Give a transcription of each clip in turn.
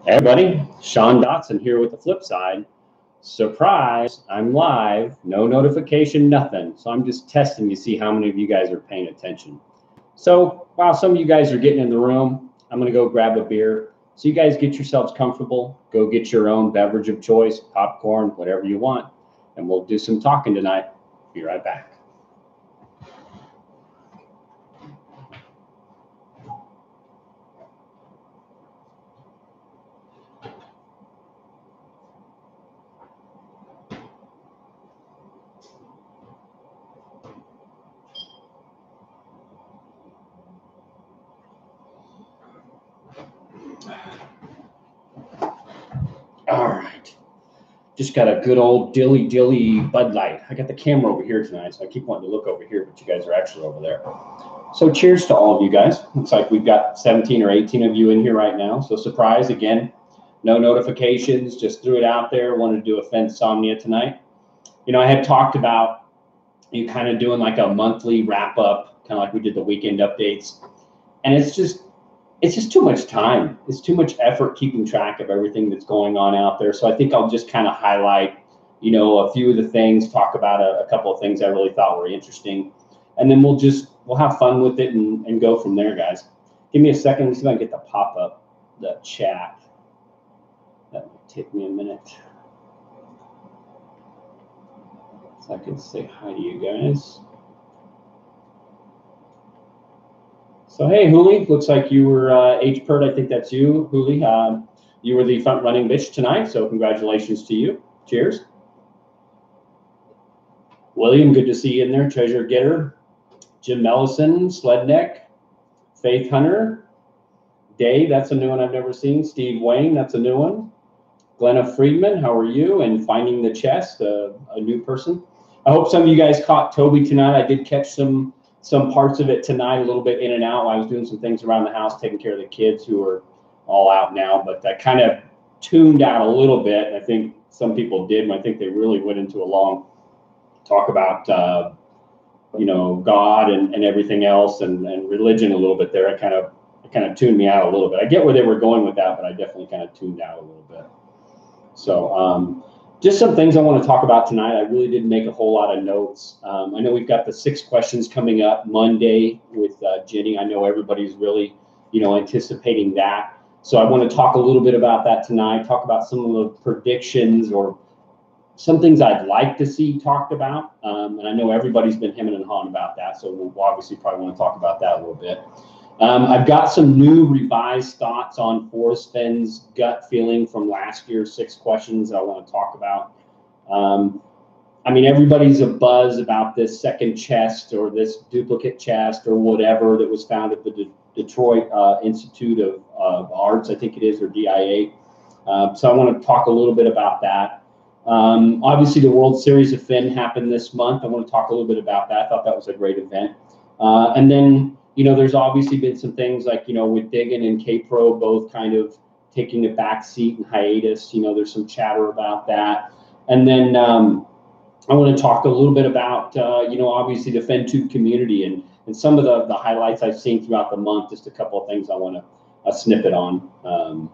Hey everybody, Sean Dotson here with the flip side. Surprise, I'm live, no notification, nothing. So I'm just testing to see how many of you guys are paying attention. So while some of you guys are getting in the room, I'm gonna go grab a beer. So you guys get yourselves comfortable, go get your own beverage of choice, popcorn, whatever you want, and we'll do some talking tonight. Be right back. All right, just got a good old dilly Bud Light. I got the camera over here tonight, so I keep wanting to look over here, but you guys are actually over there. So cheers to all of you guys. Looks like we've got 17 or 18 of you in here right now. So surprise again, no notifications, just threw it out there. Wanted to do a Fennsomnia tonight. You know, I had talked about you kind of doing like a monthly wrap up, kind of like we did the weekend updates. And it's just too much time. It's too much effort keeping track of everything that's going on out there. So I think I'll just kind of highlight, you know, a few of the things, talk about a couple of things I really thought were interesting. And then we'll have fun with it and go from there, guys. Give me a second. Let me see if I can get the pop up, the chat. That will take me a minute. So I can say hi to you guys. So hey, Huli, looks like you were H-Pert, I think that's you, Huli. You were the front running bitch tonight, so congratulations to you. Cheers. William, good to see you in there. Treasure Getter. Jim Mellison, Sledneck. Faith Hunter. Dave, that's a new one I've never seen. Steve Wayne, that's a new one. Glenna Friedman, how are you? And Finding the Chest, a new person. I hope some of you guys caught Toby tonight. I did catch some parts of it tonight, a little bit in and out while I was doing some things around the house, taking care of the kids who are all out now. But I kind of tuned out a little bit. I think some people did, and I think they really went into a long talk about, you know, God and everything else and religion a little bit there. It kind of tuned me out a little bit. I get where they were going with that, but I definitely kind of tuned out a little bit. So just some things I want to talk about tonight. I really didn't make a whole lot of notes. I know we've got the 6 questions coming up Monday with Jenny. I know everybody's really, you know, anticipating that. So I want to talk a little bit about that tonight, talk about some of the predictions or some things I'd like to see talked about. And I know everybody's been hemming and hawing about that. So we'll obviously probably want to talk about that a little bit. I've got some new revised thoughts on Forrest Fenn's gut feeling from last year's 6 questions that I want to talk about. I mean, everybody's abuzz about this second chest or this duplicate chest or whatever that was found at the Detroit Institute of Arts, I think it is, or DIA. So I want to talk a little bit about that. Obviously, the World Series of Fenn happened this month. I want to talk a little bit about that. I thought that was a great event. And then, you know, there's obviously been some things like, you know, with Diggin and K-Pro both kind of taking a back seat and hiatus. You know, there's some chatter about that. And then I want to talk a little bit about, you know, obviously the FenTube community and some of the highlights I've seen throughout the month. Just a couple of things I want to snippet on.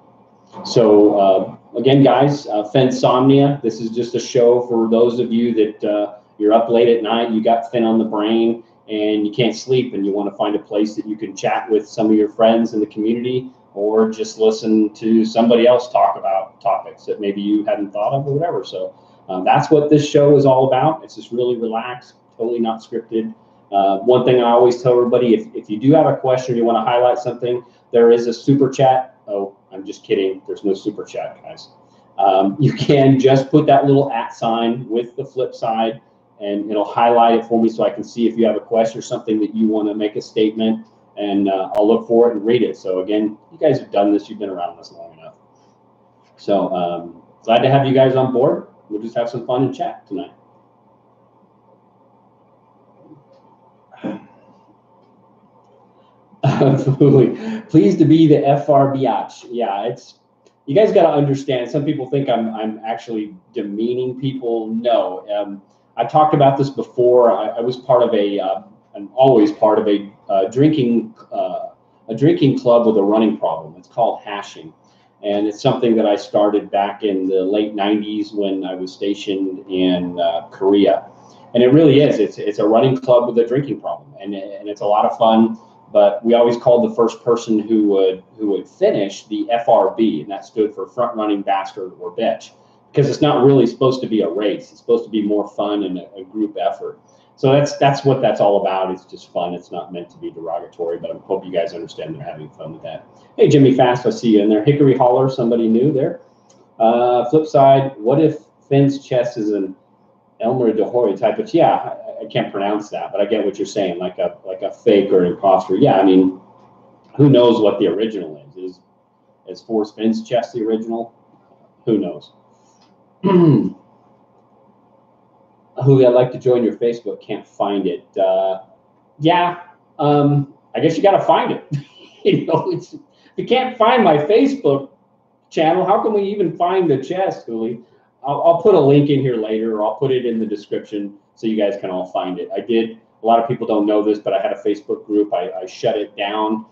So again, guys, Fennsomnia, this is just a show for those of you that you're up late at night, you got Fenn on the brain, and you can't sleep and you want to find a place that you can chat with some of your friends in the community or just listen to somebody else talk about topics that maybe you hadn't thought of or whatever. So that's what this show is all about. It's just really relaxed, totally not scripted. One thing I always tell everybody, if you do have a question, you want to highlight something, there is a super chat. Oh, I'm just kidding. There's no super chat, guys. You can just put that little @ sign with the flip side and it'll highlight it for me so I can see if you have a question or something that you want to make a statement, and I'll look for it and read it. So again, you guys have done this. You've been around this long enough. So glad to have you guys on board. We'll just have some fun and chat tonight. Absolutely. Pleased to be the FR Biatch. Yeah, it's, you guys got to understand, some people think I'm actually demeaning people. No, I talked about this before. I was part of I'm always part of a drinking club with a running problem. It's called hashing. And it's something that I started back in the late 90s when I was stationed in Korea. And it really is. It's a running club with a drinking problem. And it's a lot of fun. But we always called the first person who would finish the FRB, and that stood for front running bastard or bitch, because it's not really supposed to be a race. It's supposed to be more fun and a group effort. So that's what that's all about. It's just fun. It's not meant to be derogatory, but I hope you guys understand they're having fun with that. Hey, Jimmy Fast, I see you in there. Hickory Holler, somebody new there. Flip side, what if Fenn's chest is an Elmer de Hoy type of, yeah, I can't pronounce that, but I get what you're saying, like a fake or an imposter. Yeah, I mean, who knows what the original is? Is Forrest Fenn's chest the original? Who knows? Who I'd like to join your Facebook, can't find it. Yeah, I guess you got to find it. You know, if you can't find my Facebook channel, how can we even find the chest, Julie? I'll put a link in here later, or I'll put it in the description so you guys can all find it. A lot of people don't know this, but I had a Facebook group. I shut it down.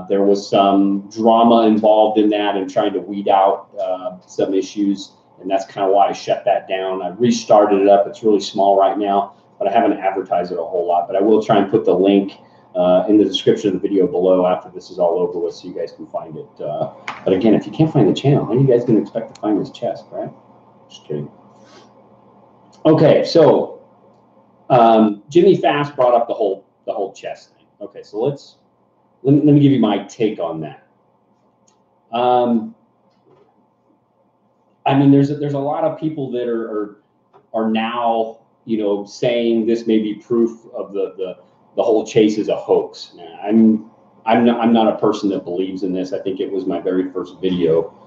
There was some drama involved in that and trying to weed out some issues, and that's kind of why I shut that down. I restarted it up. It's really small right now, but I haven't advertised it a whole lot. But I will try and put the link in the description of the video below after this is all over with, so you guys can find it. But again, if you can't find the channel, how are you guys going to expect to find this chest, right? Just kidding. Okay, so Jimmy Fast brought up the whole chest thing. Okay, so let me give you my take on that. I mean, there's a lot of people that are now, you know, saying this may be proof of the whole chase is a hoax. I'm not a person that believes in this. I think it was my very first video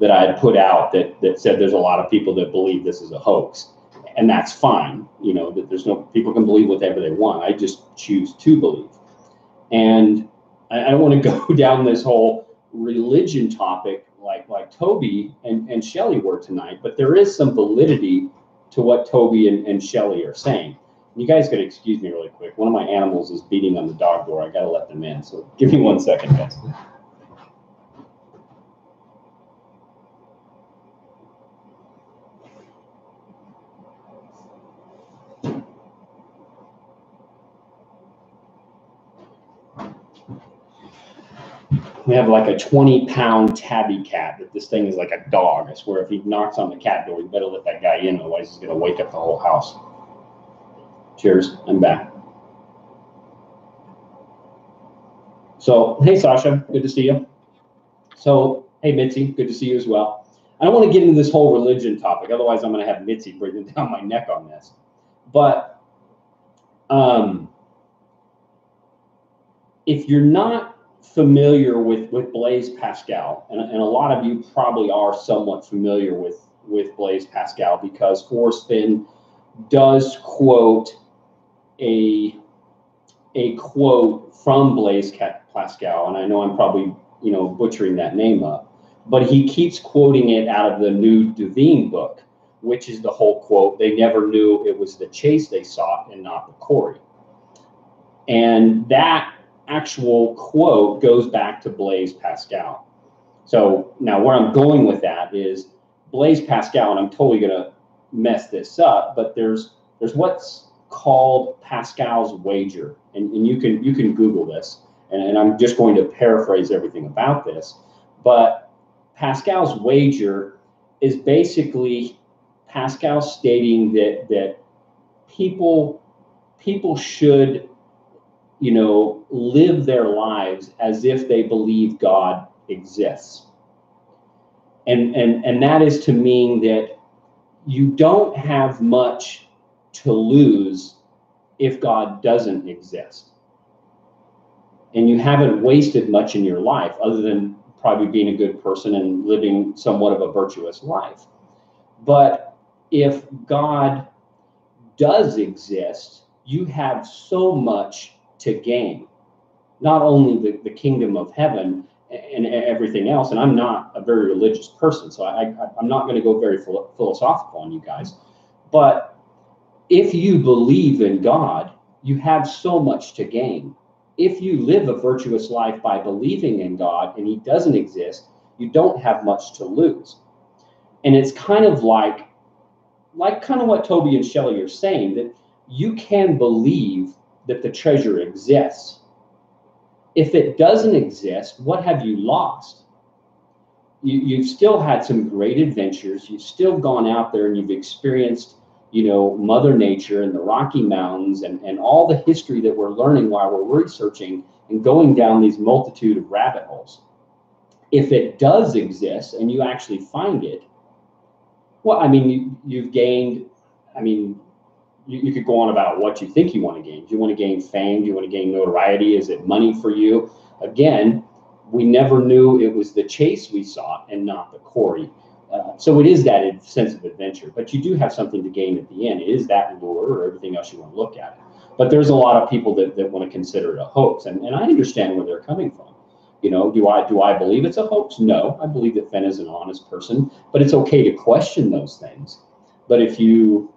that I had put out that said there's a lot of people that believe this is a hoax, and that's fine. You know, that there's no, people can believe whatever they want. I just choose to believe. And I don't want to go down this whole religion topic like Toby and Shelley were tonight, but there is some validity to what Toby and Shelley are saying. You guys got to excuse me really quick. One of my animals is beating on the dog door. I got to let them in. So give me 1 second, guys. We have like a 20-pound tabby cat. That this thing is like a dog. I swear, if he knocks on the cat door, you better let that guy in, otherwise he's gonna wake up the whole house. Cheers, I'm back. So, hey Sasha, good to see you. So, hey Mitzi, good to see you as well. I don't want to get into this whole religion topic, otherwise I'm gonna have Mitzi breathing down my neck on this. But if you're not familiar with Blaise Pascal, and a lot of you probably are somewhat familiar with Blaise Pascal, because Forrest Fenn does quote a quote from Blaise Pascal, and I know I'm probably, you know, butchering that name up, but he keeps quoting it out of the New Devine book, which is the whole quote, "They never knew it was the chase they sought and not the quarry." And that actual quote goes back to Blaise Pascal. So now where I'm going with that is Blaise Pascal, and I'm totally going to mess this up, but there's what's called Pascal's wager, and you can Google this, and I'm just going to paraphrase everything about this, but Pascal's wager is basically Pascal stating that people should, you know, live their lives as if they believe God exists. And that is to mean that you don't have much to lose if God doesn't exist. And you haven't wasted much in your life other than probably being a good person and living somewhat of a virtuous life. But if God does exist, you have so much to gain, not only the kingdom of heaven and everything else. And I'm not a very religious person, so I'm not going to go very philosophical on you guys. But if you believe in God, you have so much to gain. if you live a virtuous life by believing in God and he doesn't exist, you don't have much to lose. And it's kind of like kind of what Toby and Shelley are saying, that you can believe that the treasure exists. If it doesn't exist, what have you lost? You've still had some great adventures. You've still gone out there and you've experienced, Mother Nature and the Rocky Mountains and all the history that we're learning while we're researching and going down these multitude of rabbit holes. If it does exist and you actually find it, well, I mean, you've gained, you could go on about what you think you want to gain. Do you want to gain fame? Do you want to gain notoriety? Is it money for you? Again, we never knew it was the chase we sought and not the quarry. So it is that sense of adventure, but you do have something to gain at the end. It is that lure or everything else you want to look at. But there's a lot of people that want to consider it a hoax, and I understand where they're coming from. Do I believe it's a hoax? No, I believe that Fenn is an honest person, but it's okay to question those things. But if you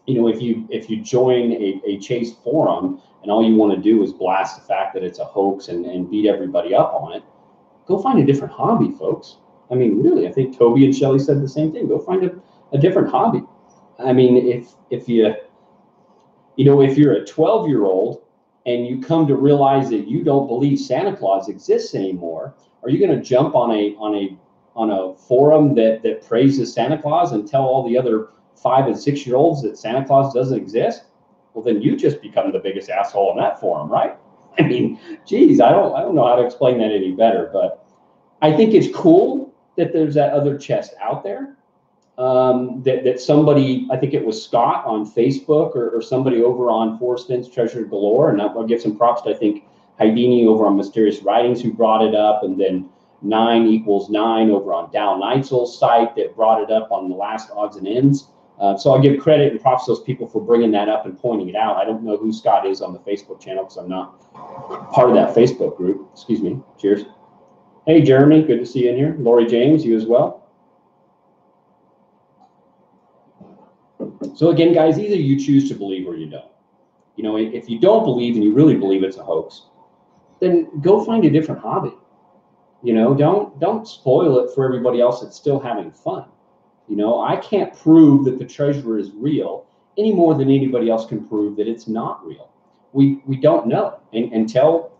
join a chase forum and all you want to do is blast the fact that it's a hoax and beat everybody up on it, go find a different hobby, folks. I mean, really, I think Toby and Shelley said the same thing. Go find a different hobby. I mean, if you're a 12-year-old and you come to realize that you don't believe Santa Claus exists anymore, are you going to jump on a forum that praises Santa Claus and tell all the other 5- and 6-year-olds that Santa Claus doesn't exist? Well, then you just become the biggest asshole in that forum, right? I mean, geez, I don't know how to explain that any better, but I think it's cool that there's that other chest out there. That somebody, I think it was Scott on Facebook or somebody over on Forrest Fenn's Treasure Galore, and I'll give some props to, I think, Heidini over on Mysterious Writings who brought it up, and then 9 = 9 over on Dal Neitzel's site that brought it up on the last Odds and Ends. So I'll give credit and props to those people for bringing that up and pointing it out. I don't know who Scott is on the Facebook channel because I'm not part of that Facebook group. Excuse me. Cheers. Hey, Jeremy, good to see you in here. Lori James, you as well. So again, guys, either you choose to believe or you don't. If you don't believe and you really believe it's a hoax, then go find a different hobby. Don't spoil it for everybody else that's still having fun. I can't prove that the treasure is real any more than anybody else can prove that it's not real. We don't know until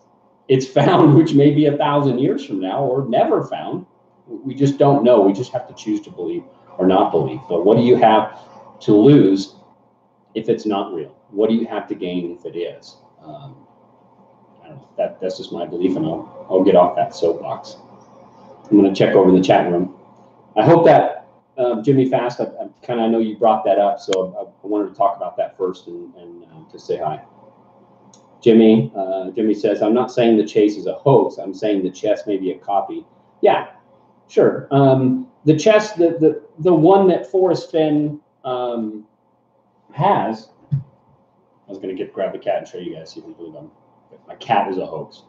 it's found, which may be 1,000 years from now or never found. We just don't know. We just have to choose to believe or not believe. But what do you have to lose if it's not real? What do you have to gain if it is? I don't know. That's just my belief, and I'll get off that soapbox. I'm going to check over the chat room. I hope that Jimmy Fast, I know you brought that up, so I wanted to talk about that first and to say hi. Jimmy says, I'm not saying the chase is a hoax. I'm saying the chest may be a copy. Yeah, sure. The chest, the one that Forrest Fenn has, I was going to grab the cat and show you guys, see if you believe them. My cat is a hoax.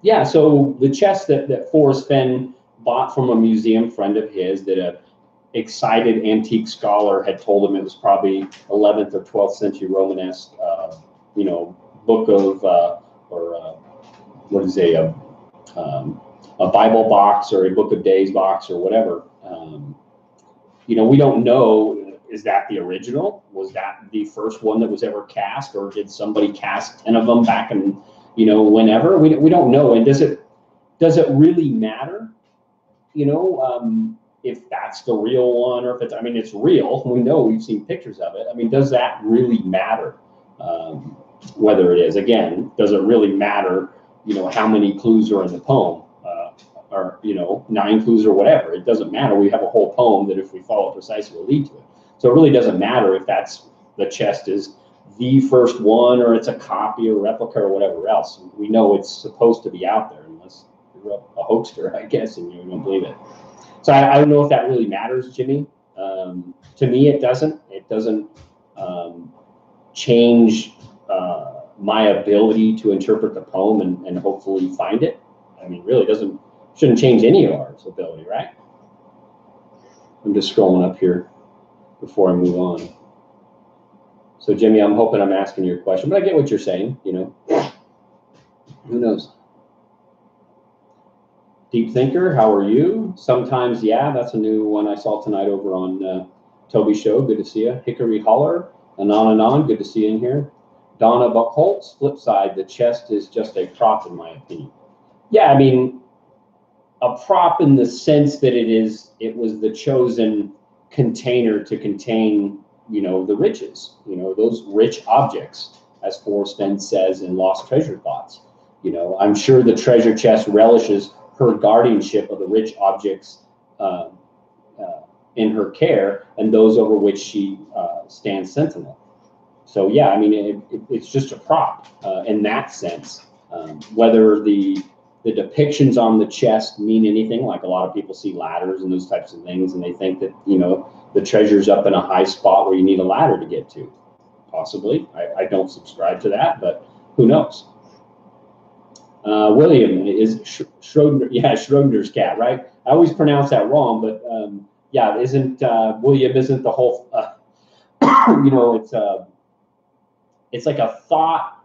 Yeah, so the chest that Forrest Fenn bought from a museum friend of his, that a excited antique scholar had told him it was probably 11th or 12th century Romanesque, book of, a Bible box or a Book of Days box or whatever. We don't know, is that the original? Was that the first one that was ever cast, or did somebody cast 10 of them back in, whenever? We don't know. And does it really matter? If that's the real one, or if it's real. We know, we've seen pictures of it. Does that really matter? Whether it is, again, does it really matter, how many clues are in the poem, or 9 clues or whatever? It doesn't matter. We have a whole poem that if we follow it precisely will lead to it. So it really doesn't matter if the chest is the first one or it's a copy or replica or whatever else. We know it's supposed to be out there, unless you're a hoaxer, I guess, and you don't believe it. So I don't know if that really matters, Jimmy. To me, it doesn't. It doesn't change my ability to interpret the poem and hopefully find it. Really shouldn't change any of our ability, right? I'm just scrolling up here before I move on. So Jimmy, I'm hoping I'm asking your question, but I get what you're saying, Who knows? Deep Thinker, how are you? Sometimes, yeah, that's a new one I saw tonight over on Toby's show. Good to see you. Hickory Holler, Anon, good to see you in here. Donna Buckholz, flip side, the chest is just a prop in my opinion. Yeah, I mean, a prop in the sense that it was the chosen container to contain, the riches, those rich objects, as Forrest Fenn says in Lost Treasure Thoughts. I'm sure the treasure chest relishes her guardianship of the rich objects in her care and those over which she stands sentinel. So yeah, I mean, it's just a prop in that sense. Whether the depictions on the chest mean anything, like a lot of people see ladders and those types of things, and they think that, the treasure's up in a high spot where you need a ladder to get to. Possibly. I don't subscribe to that, but who knows? William is Schrodinger's, Schrodinger's cat, right? I always pronounce that wrong, but yeah, William isn't the whole, it's like a thought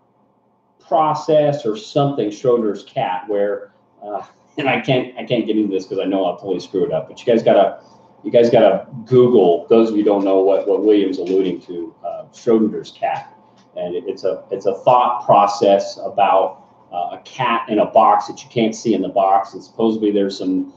process or something, Schrodinger's cat, where, and I can't get into this because I know I'll totally screw it up, but you guys gotta Google, those of you who don't know what William's alluding to, Schrodinger's cat. And it's a thought process about a cat in a box that you can't see in the box, and supposedly there's some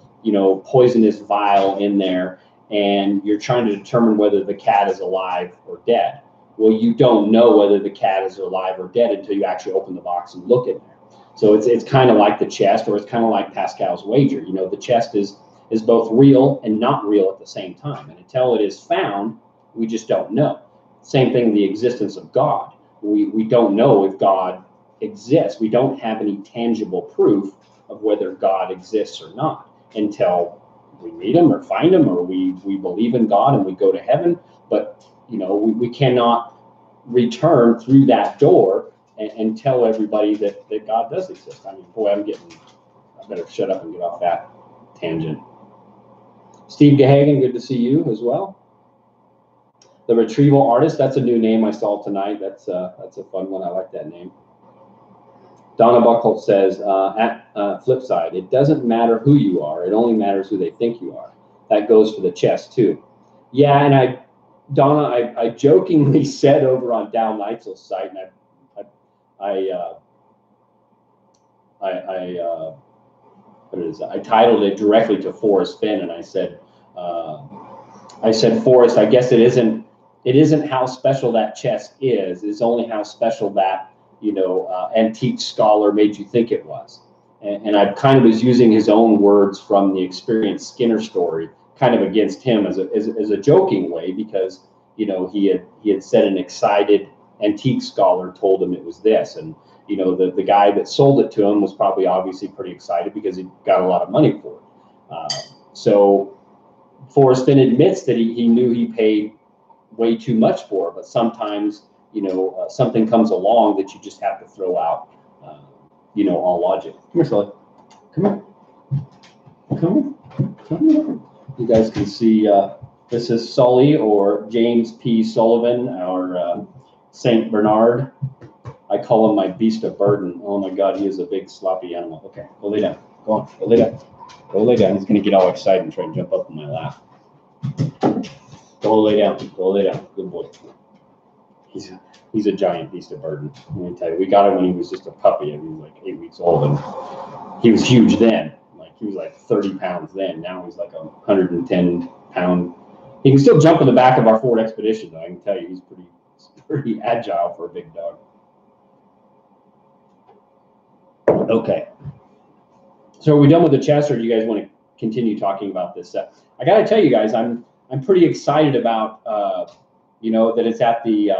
poisonous vial in there, and you're trying to determine whether the cat is alive or dead. Well, you don't know whether the cat is alive or dead until you actually open the box and look in there. So it's kind of like the chest, or it's kind of like Pascal's wager. The chest is both real and not real at the same time, and until it is found, we just don't know. Same thing, the existence of God. We don't know if God exists. We don't have any tangible proof of whether God exists or not until we meet him or find him, or we believe in God and we go to heaven. But we cannot return through that door and tell everybody that God does exist. I mean, boy, I better shut up and get off that tangent. Steve Gahagan, good to see you as well. The Retrieval Artist, that's a new name I saw tonight. That's a fun one. I like that name. Donna Buckholz says, at flip side, it doesn't matter who you are. It only matters who they think you are. That goes for the chest too. Yeah, and Donna, I jokingly said over on Dow Neitzel's site, and I titled it directly to Forrest Fenn, and I said, Forrest, I guess it isn't how special that chest is. It's only how special that antique scholar made you think it was. And I kind of was using his own words from the Experience Skinner story, kind of against him as a joking way, because he had said an excited antique scholar told him it was this, and the guy that sold it to him was probably obviously pretty excited because he got a lot of money for it. So Forrest Fenn admits that he knew he paid way too much for it, but sometimes something comes along that you just have to throw out all logic. Come here, Sully. Come here. You guys can see this is Sully, or James P. Sullivan, our Saint Bernard. I call him my beast of burden. Oh my God, he is a big sloppy animal. Okay, go lay down. Go on, go lay down. Go lay down. He's gonna get all excited and try and jump up in my lap. Go lay down. Go lay down. Good boy. He's a giant beast of burden. Let me tell you, we got him when he was just a puppy, and he was like 8 weeks old, and he was huge then. Like he was like 30 pounds then. Now he's like 110 pound. He can still jump in the back of our Ford Expedition, though. I can tell you, he's pretty agile for a big dog. Okay. So are we done with the chest, or do you guys want to continue talking about this? I got to tell you guys, I'm pretty excited about that it's at the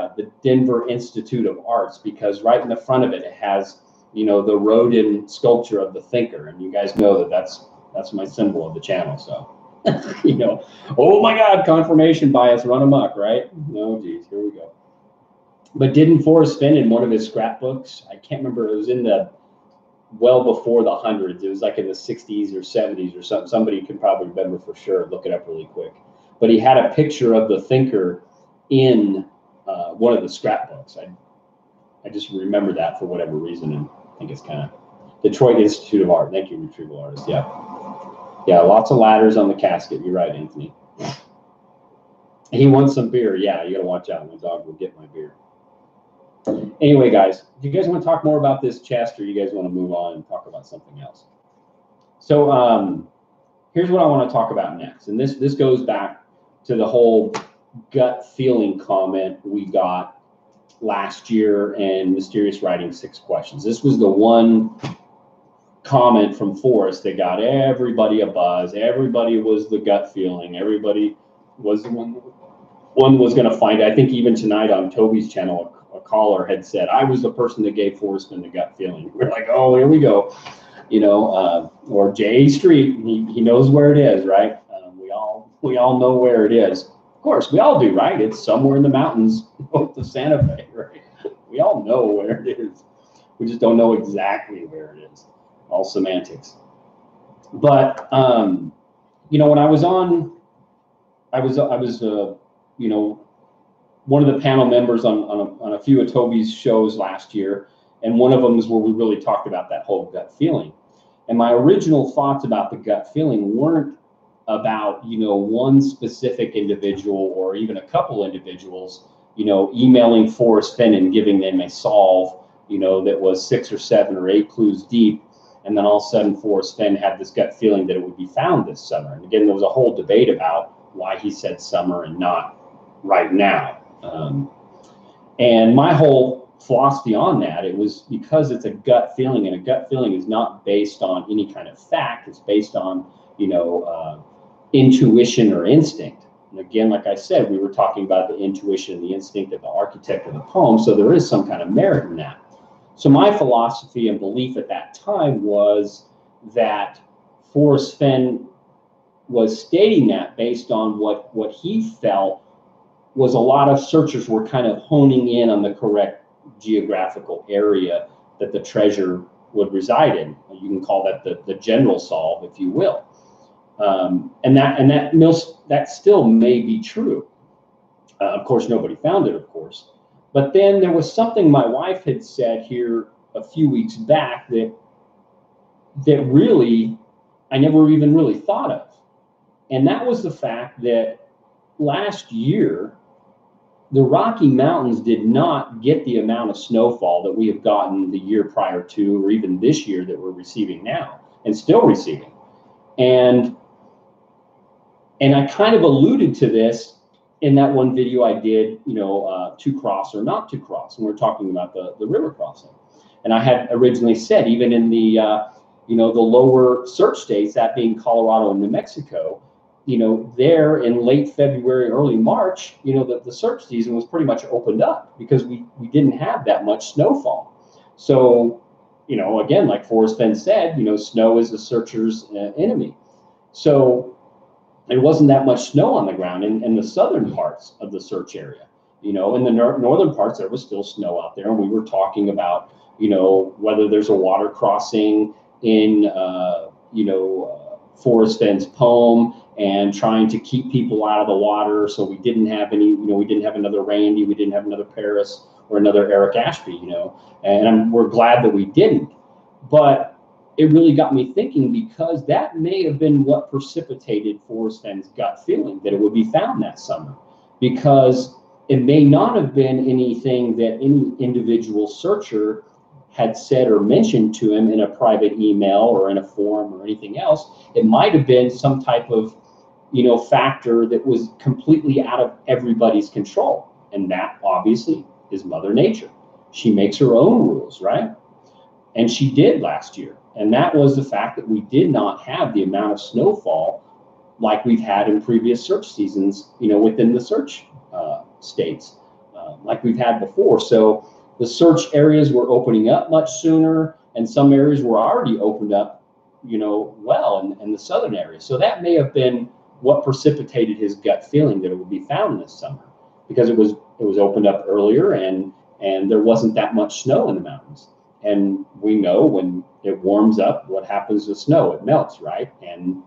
Denver Institute of Arts, because right in the front of it, it has the Rodin sculpture of the thinker, and you guys know that's my symbol of the channel. So oh my God, confirmation bias run amok, right? No, geez, here we go. But didn't Forrest Fenn in one of his scrapbooks? I can't remember. It was in the well before the hundreds. It was like in the 60s or 70s or something. Somebody can probably remember for sure. Look it up really quick. But he had a picture of the thinker in one of the scrapbooks. I just remember that for whatever reason, and I think it's kind of Detroit Institute of Art. Thank you, retrieval artist. Yeah. Yeah, lots of ladders on the casket. You're right, Anthony. He wants some beer. Yeah, you got to watch out. My dog will get my beer. Anyway, guys, do you guys want to talk more about this chest, or you guys want to move on and talk about something else? So here's what I want to talk about next. And this goes back to the whole gut feeling comment we got last year and Mysterious Writing 6 Questions. This was the one comment from Forrest that got everybody a buzz. Everybody was the gut feeling. Everybody was the one was going to find it. I think even tonight on Toby's channel, a caller had said, I was the person that gave Forrest Fenn the gut feeling. We're like, oh, here we go. You know, or J Street, he knows where it is, right? We all know where it is. Of course, we all do, right? It's somewhere in the mountains of Santa Fe, right? We all know where it is. We just don't know exactly where it is. All semantics. But you know, when I was on, I was you know, one of the panel members on a few of Toby's shows last year, and one of them is where we really talked about that whole gut feeling. And my original thoughts about the gut feeling weren't about, you know, one specific individual or even a couple individuals, you know, emailing Forrest Fenn and giving them a solve, you know, that was 6 or 7 or 8 clues deep. And then all of a sudden Forrest Fenn had this gut feeling that it would be found this summer. And again, there was a whole debate about why he said summer and not right now. And my whole philosophy on that, it was because it's a gut feeling, and a gut feeling is not based on any kind of fact. It's based on, you know, intuition or instinct. And again, like I said, we were talking about the intuition and the instinct of the architect of the poem, so there is some kind of merit in that. So my philosophy and belief at that time was that Forrest Fenn was stating that based on what he felt was a lot of searchers were kind of honing in on the correct geographical area that the treasure would reside in. You can call that the general solve, if you will. And that still may be true. Of course, nobody found it, of course. But then there was something my wife had said here a few weeks back that really I never even really thought of. And that was the fact that last year, the Rocky Mountains did not get the amount of snowfall that we have gotten the year prior to, or even this year that we're receiving now, and still receiving. And I kind of alluded to this in that one video I did, you know, to cross or not to cross, and we're talking about the river crossing. And I had originally said, even in the, you know, the lower search states, that being Colorado and New Mexico, you know, there in late February, early March, you know, the search season was pretty much opened up because we didn't have that much snowfall. So, you know, again, like Forrest Fenn said, you know, snow is the searcher's enemy. So there wasn't that much snow on the ground in the southern parts of the search area. You know, in the northern parts, there was still snow out there. And we were talking about, you know, whether there's a water crossing in, you know, Forrest Fenn's poem, and trying to keep people out of the water. So we didn't have any, you know, we didn't have another Randy, we didn't have another Paris or another Eric Ashby, you know, and we're glad that we didn't. But it really got me thinking, because that may have been what precipitated Forrest Fenn's gut feeling that it would be found that summer, because it may not have been anything that any individual searcher had said or mentioned to him in a private email or in a forum or anything else. It might have been some type of, you know, factor that was completely out of everybody's control. And that obviously is Mother Nature. She makes her own rules, right? And she did last year. And that was the fact that we did not have the amount of snowfall like we've had in previous search seasons, you know, within the search states, like we've had before. So the search areas were opening up much sooner, and some areas were already opened up, you know, well in the southern area. So that may have been what precipitated his gut feeling that it would be found this summer, because it was opened up earlier, and there wasn't that much snow in the mountains. And we know when it warms up, what happens to snow? It melts, right? And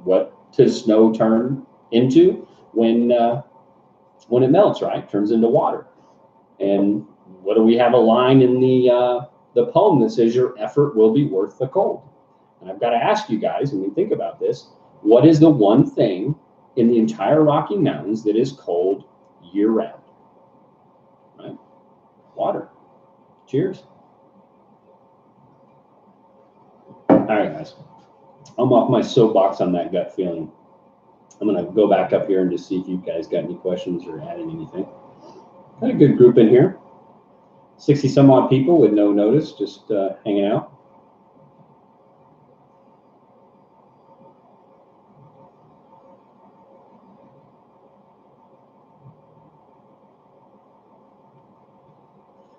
what does snow turn into when it melts, right? It turns into water. And what do we have a line in the the poem that says your effort will be worth the cold. And I've got to ask you guys, when we think about this, what is the one thing in the entire Rocky Mountains that is cold year round? Right? Water. Cheers. All right, guys. I'm off my soapbox on that gut feeling. I'm going to go back up here and just see if you guys got any questions or adding anything. Got a good group in here. 60 some odd people with no notice, just hanging out.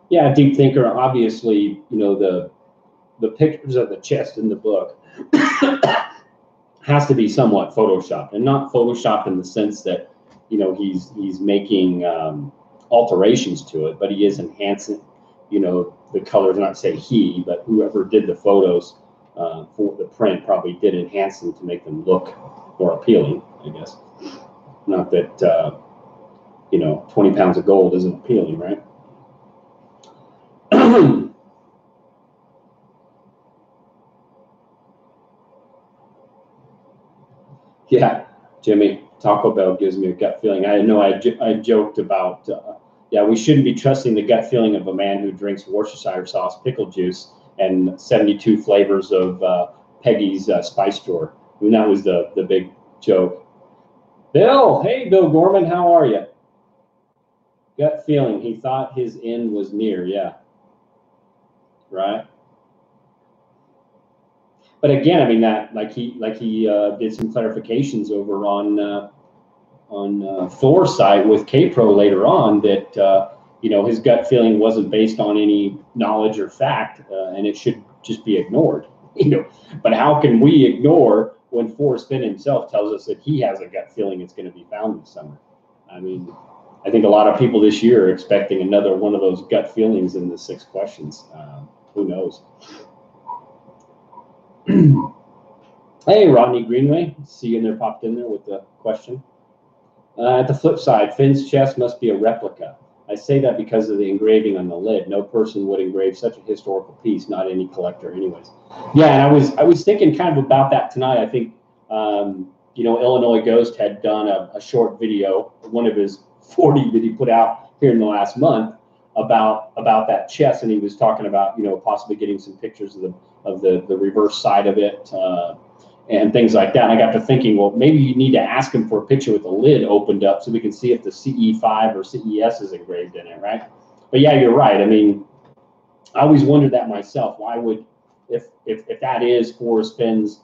Yeah, deep thinker. Obviously, you know, the pictures of the chest in the book has to be somewhat photoshopped, and not photoshopped in the sense that, you know, he's making alterations to it, but he is enhancing, you know, the colors. Not say he, but whoever did the photos for the print probably did enhance them to make them look more appealing, I guess. Not that you know, 20 pounds of gold isn't appealing, right? Yeah, Jimmy, Taco Bell gives me a gut feeling. I know I joked about, yeah, we shouldn't be trusting the gut feeling of a man who drinks Worcestershire sauce, pickle juice, and 72 flavors of Peggy's spice drawer. I mean, that was the big joke. Bill, hey, Bill Gorman, how are you? Gut feeling, he thought his end was near, yeah. Right? But again, I mean, that like he did some clarifications over on Thor's site with K-Pro later on that you know, his gut feeling wasn't based on any knowledge or fact, and it should just be ignored. You know, but how can we ignore when Forrest Fenn himself tells us that he has a gut feeling it's going to be found this summer? I mean, I think a lot of people this year are expecting another one of those gut feelings in the 6 questions. Who knows? Hey, Rodney Greenway, see you in there, popped in there with the question. At the flip side, Finn's chest must be a replica. I say that because of the engraving on the lid. No person would engrave such a historical piece, not any collector anyways. Yeah, and I was thinking kind of about that tonight. I think, you know, Illinois Ghost had done a short video, one of his 40 that he put out here in the last month about that chest, and he was talking about, you know, possibly getting some pictures of the reverse side of it and things like that. And I got to thinking, well, maybe you need to ask him for a picture with the lid opened up so we can see if the CE5 or CES is engraved in it, right? But yeah, you're right. I mean, I always wondered that myself. Why would, if that is Forrest Fenn's,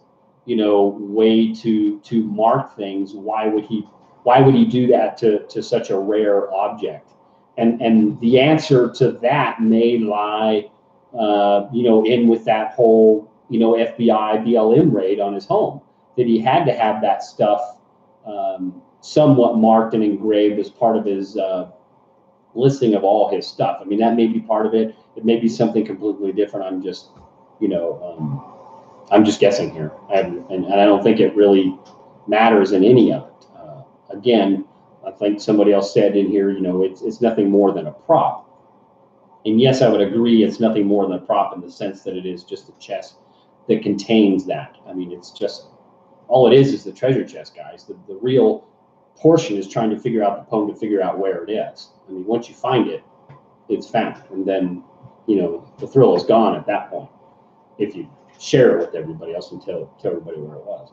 you know, way to mark things, why would he do that to such a rare object? And the answer to that may lie, you know, in with that whole, you know, FBI BLM raid on his home, that he had to have that stuff somewhat marked and engraved as part of his listing of all his stuff. I mean, that may be part of it. It may be something completely different. I'm just, you know, I'm just guessing here. And I don't think it really matters in any of it. Again, I think somebody else said in here, you know, it's nothing more than a prop. And yes, I would agree, it's nothing more than a prop in the sense that it is just a chest that contains that. I mean, it's just, all it is the treasure chest, guys. The real portion is trying to figure out the poem, to figure out where it is. I mean, once you find it, it's found. And then, you know, the thrill is gone at that point. If you share it with everybody else and tell everybody where it was.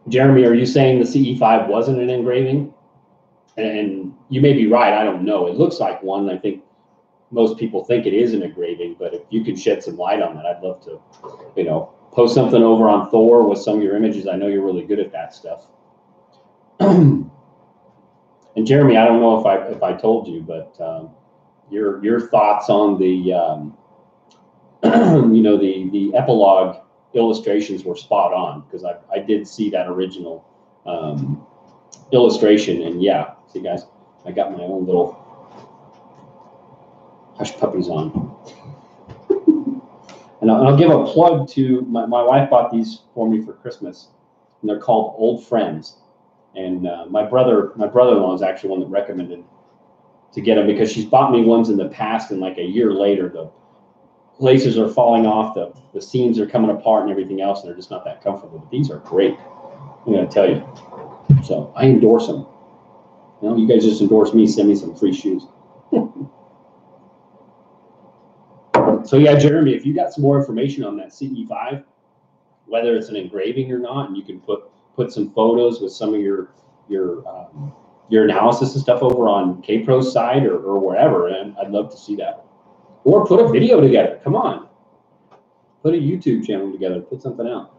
Jeremy, are you saying the CE5 wasn't an engraving? And you may be right, I don't know. It looks like one. I think most people think it is an engraving, but if you could shed some light on that, I'd love to, you know, post something over on Thor with some of your images. I know you're really good at that stuff. And Jeremy, I don't know if I told you, but your thoughts on the you know, the epilogue illustrations were spot on, because I did see that original illustration, and yeah, see guys, I got my own little hush puppies on. And I'll give a plug to my wife bought these for me for Christmas, and they're called Old Friends. And my brother-in-law is actually one that recommended get them, because she's bought me ones in the past, and like a year later, the laces are falling off, the seams are coming apart and everything else, and they're just not that comfortable. But these are great, I'm going to tell you. So I endorse them. You know, you guys just endorse me, send me some free shoes. So yeah, Jeremy, if you got some more information on that CE5, whether it's an engraving or not, and you can put some photos with some of your analysis and stuff over on K-Pro's side or wherever, and I'd love to see that. Or put a video together. Come on, put a YouTube channel together. Put something out.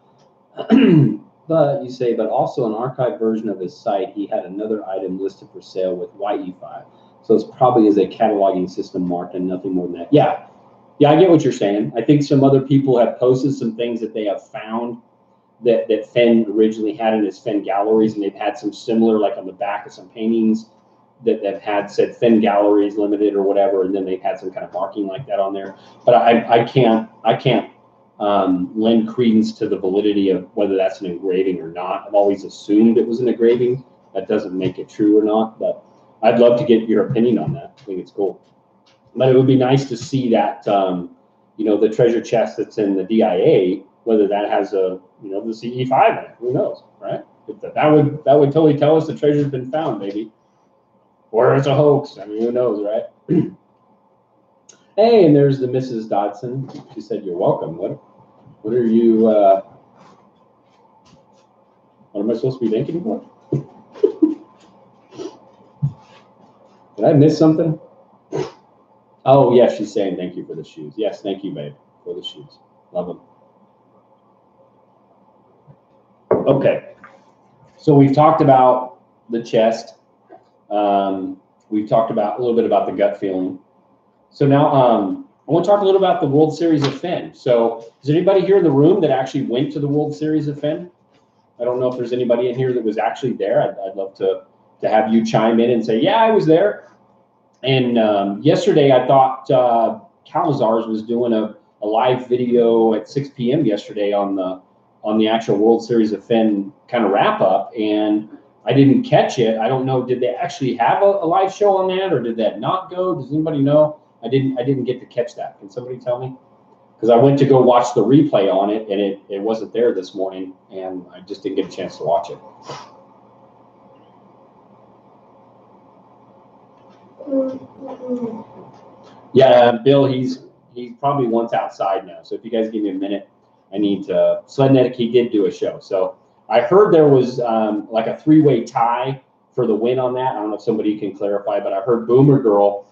But you say, but also an archived version of his site, he had another item listed for sale with YE5. So it's probably as a cataloging system marked and nothing more than that. Yeah. Yeah, I get what you're saying. I think some other people have posted some things that they have found that Fenn originally had in his Fenn galleries, and they've had some similar, like on the back of some paintings that have had said Fenn Galleries Limited or whatever, and then they've had some kind of marking like that on there. But I can't lend credence to the validity of whether that's an engraving or not. I've always assumed it was an engraving. That doesn't make it true or not, but I'd love to get your opinion on that. I think it's cool. But it would be nice to see that, you know, the treasure chest that's in the DIA, whether that has a, you know, the CE5 in it. Who knows, right? That would totally tell us the treasure's been found, maybe. Or it's a hoax. I mean, who knows, right? Hey, and there's the Mrs. Dodson. She said, "You're welcome." What are you? What am I supposed to be thanking for? Did I miss something? Oh, yes, she's saying thank you for the shoes. Yes, thank you, babe, for the shoes. Love them. Okay, so we've talked about the chest. We've talked about a little bit about the gut feeling. So now I want to talk a little about the World Series of Fenn. So is anybody here in the room that actually went to the World Series of Fenn? I don't know if there's anybody in here that was actually there. I'd love to have you chime in and say, yeah, I was there. And yesterday I thought Calazars was doing a live video at 6 p.m. yesterday on the actual World Series of Fenn kind of wrap up, and I didn't catch it. I don't know, did they actually have a live show on that, or did that not go? Does anybody know? I didn't get to catch that. Can somebody tell me? Because I went to go watch the replay on it, and it wasn't there this morning, and I just didn't get a chance to watch it. Yeah, Bill, he's probably once outside now. So if you guys give me a minute, I need to. Sledneck, he did do a show. So I heard there was like a three-way tie for the win on that. I don't know if somebody can clarify, but I heard Boomer Girl,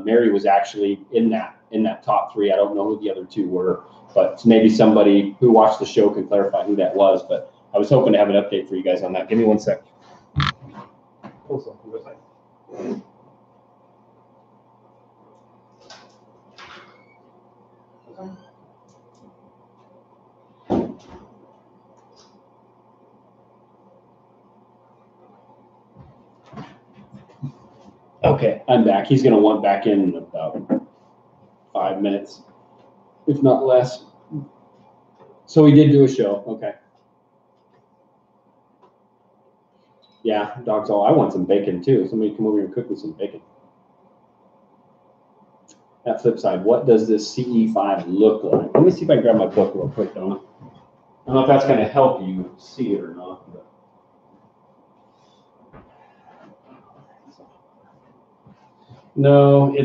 Mary was actually in that top three. I don't know who the other two were, but maybe somebody who watched the show can clarify who that was. But I was hoping to have an update for you guys on that. Give me 1 sec. Okay, I'm back. He's going to want back in about 5 minutes, if not less. So we did do a show. Okay. Yeah, dog's all. I want some bacon too. Somebody come over here and cook me some bacon. That flip side, what does this CE5 look like? Let me see if I can grab my book real quick, Donna. I don't know if that's going to help you see it or not. But. No,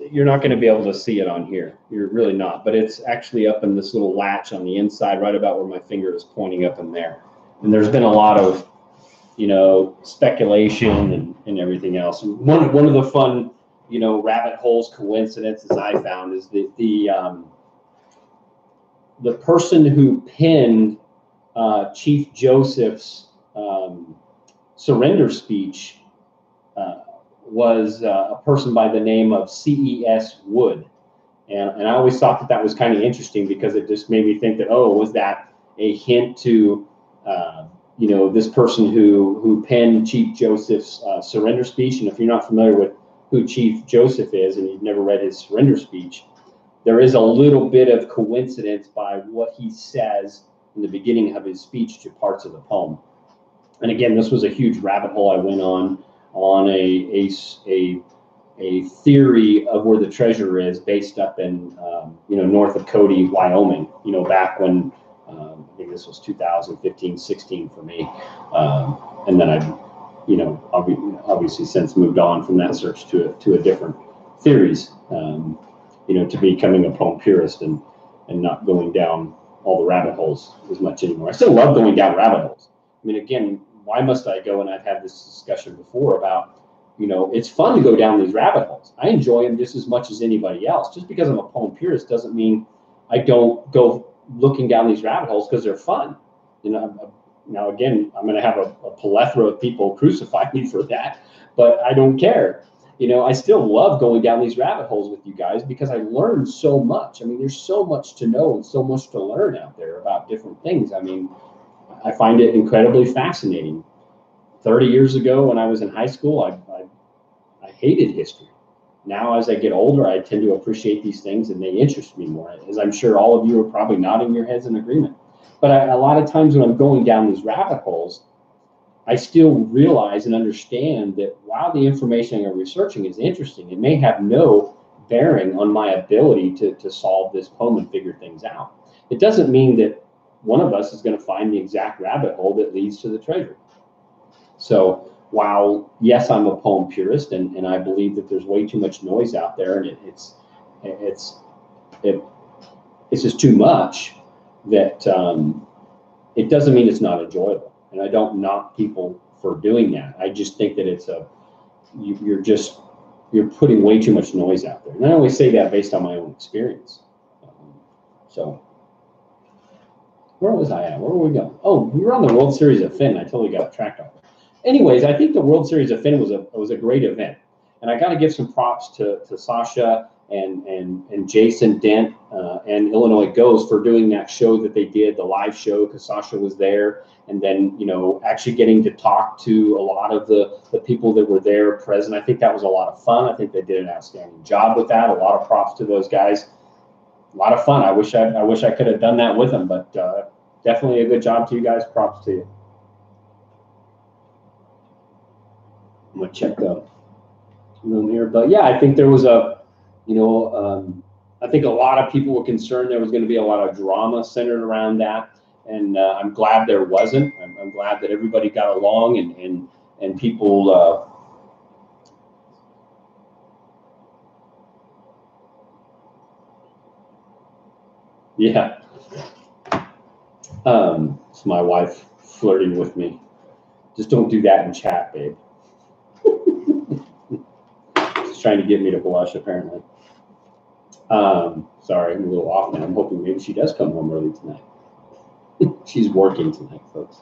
you're not going to be able to see it on here. You're really not. But it's actually up in this little latch on the inside, right about where my finger is pointing up in there. And there's been a lot of, you know, speculation and everything else. And one of the fun, you know, rabbit holes coincidences I found is that the person who penned Chief Joseph's surrender speech was a person by the name of C.E.S. Wood. And I always thought that was kind of interesting, because it just made me think that, oh, was that a hint to, you know, this person who penned Chief Joseph's surrender speech? And if you're not familiar with who Chief Joseph is and you've never read his surrender speech, there is a little bit of coincidence by what he says in the beginning of his speech to parts of the poem. And again, this was a huge rabbit hole I went on a a theory of where the treasure is based up in, north of Cody, Wyoming, back when, I think this was 2015, 16 for me. And then I've, obviously since moved on from that search to a different theories, to becoming a poem purist and not going down all the rabbit holes as much anymore. I still love going down rabbit holes. I mean, again, why must I go? And I've had this discussion before about, it's fun to go down these rabbit holes. I enjoy them just as much as anybody else. Just because I'm a poem purist doesn't mean I don't go looking down these rabbit holes because they're fun. Now, again, I'm going to have a plethora of people crucify me for that, but I don't care. I still love going down these rabbit holes with you guys because I learn so much. I mean, there's so much to know and so much to learn out there about different things. I mean, I find it incredibly fascinating. 30 years ago when I was in high school, I hated history. Now, as I get older, I tend to appreciate these things and they interest me more, as I'm sure all of you are probably nodding your heads in agreement. But a lot of times when I'm going down these rabbit holes, I still realize and understand that while the information I'm researching is interesting, it may have no bearing on my ability to solve this poem and figure things out. It doesn't mean that one of us is going to find the exact rabbit hole that leads to the treasure. So while, yes, I'm a poem purist and I believe that there's way too much noise out there and it's just too much, that it doesn't mean it's not enjoyable. And I don't knock people for doing that. I just think that you're putting way too much noise out there. And I always say that based on my own experience. So where was I at? Where were we going? Oh, we were on the World Series of Fenn. I totally got tracked off. Anyways, I think the World Series of Fenn was a great event. And I got to give some props to Sasha and Jason Dent and Illinois Goes for doing that show that they did, the live show, because Sasha was there. And then, actually getting to talk to a lot of the people that were there present. I think that was a lot of fun. I think they did an outstanding job with that. A lot of props to those guys. A lot of fun. I wish I could have done that with them, but definitely a good job to you guys. Props to you. I'm gonna check the room here, but yeah, I think there was I think a lot of people were concerned there was going to be a lot of drama centered around that. And I'm glad there wasn't. I'm glad that everybody got along and people. Yeah. It's my wife flirting with me. Just don't do that in chat, babe. She's trying to get me to blush, apparently. Sorry, I'm a little off now. I'm hoping maybe she does come home early tonight. She's working tonight, folks.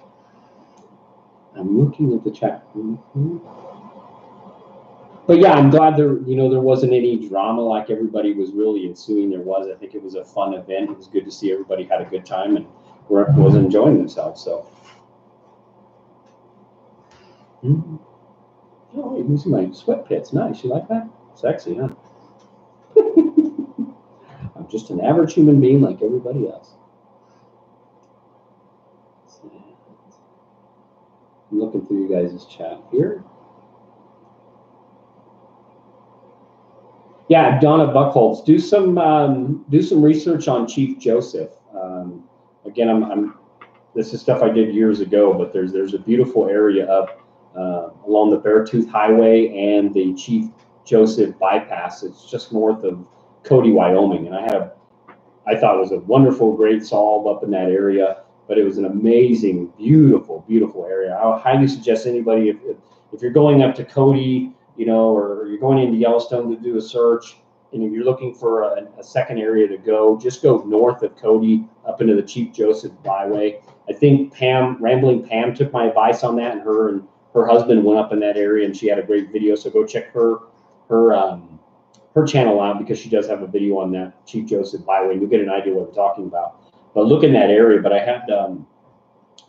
I'm looking at the chat. But yeah, I'm glad there wasn't any drama like everybody was really ensuing. There was. I think it was a fun event. It was good to see everybody had a good time and was enjoying themselves. So. Oh, you can see my sweat pits. Nice. You like that? Sexy, huh? I'm just an average human being like everybody else. I'm looking through you guys' chat here. Yeah, Donna Buckholz, do some research on Chief Joseph. Again, this is stuff I did years ago, but there's a beautiful area up along the Beartooth Highway and the Chief Joseph bypass. It's just north of Cody, Wyoming, and I thought it was a wonderful, great solve up in that area. But it was an amazing, beautiful, beautiful area. I would highly suggest anybody, if you're going up to Cody, or you're going into Yellowstone to do a search, and if you're looking for a second area to go, just go north of Cody up into the Chief Joseph Byway. I think Rambling Pam took my advice on that, and her husband went up in that area, and she had a great video. So go check her channel out, because she does have a video on that Chief Joseph Byway. You'll get an idea what we're talking about. But look in that area. But I had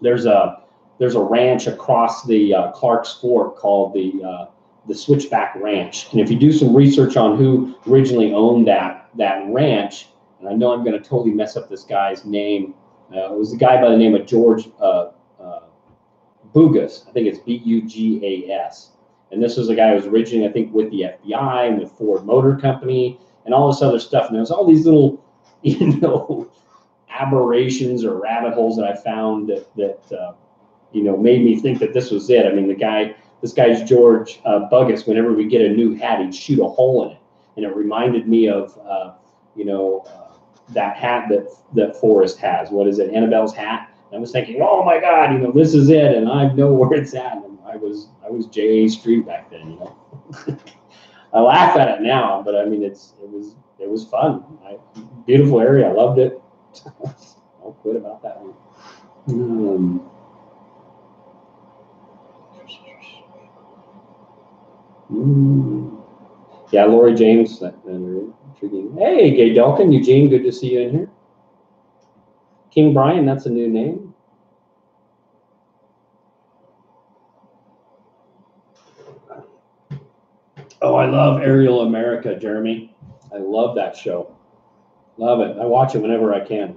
there's a ranch across the Clark's Fork called the Switchback Ranch. And if you do some research on who originally owned that ranch, and I know I'm going to totally mess up this guy's name. It was a guy by the name of George Bugas. I think it's Bugas. And this was a guy who was originally, I think, with the FBI and with Ford Motor Company and all this other stuff. And there's all these little, you know, aberrations or rabbit holes that I found that you know, made me think that this was it. I mean, this guy's George Buggus. Whenever we get a new hat, he'd shoot a hole in it. And it reminded me of, you know, that hat that Forrest has. What is it? Annabelle's hat. And I was thinking, oh my God, you know, this is it, and I know where it's at. And I was J.A. Street back then, you know. I laugh at it now, but I mean, it was fun. Beautiful area. I loved it. I'll quit about that one. Yeah, Lori James. Hey, Gay Delkin, Eugene, good to see you in here. King Brian, that's a new name. Oh, I love Aerial America, Jeremy. I love that show. Love it. I watch it whenever I can.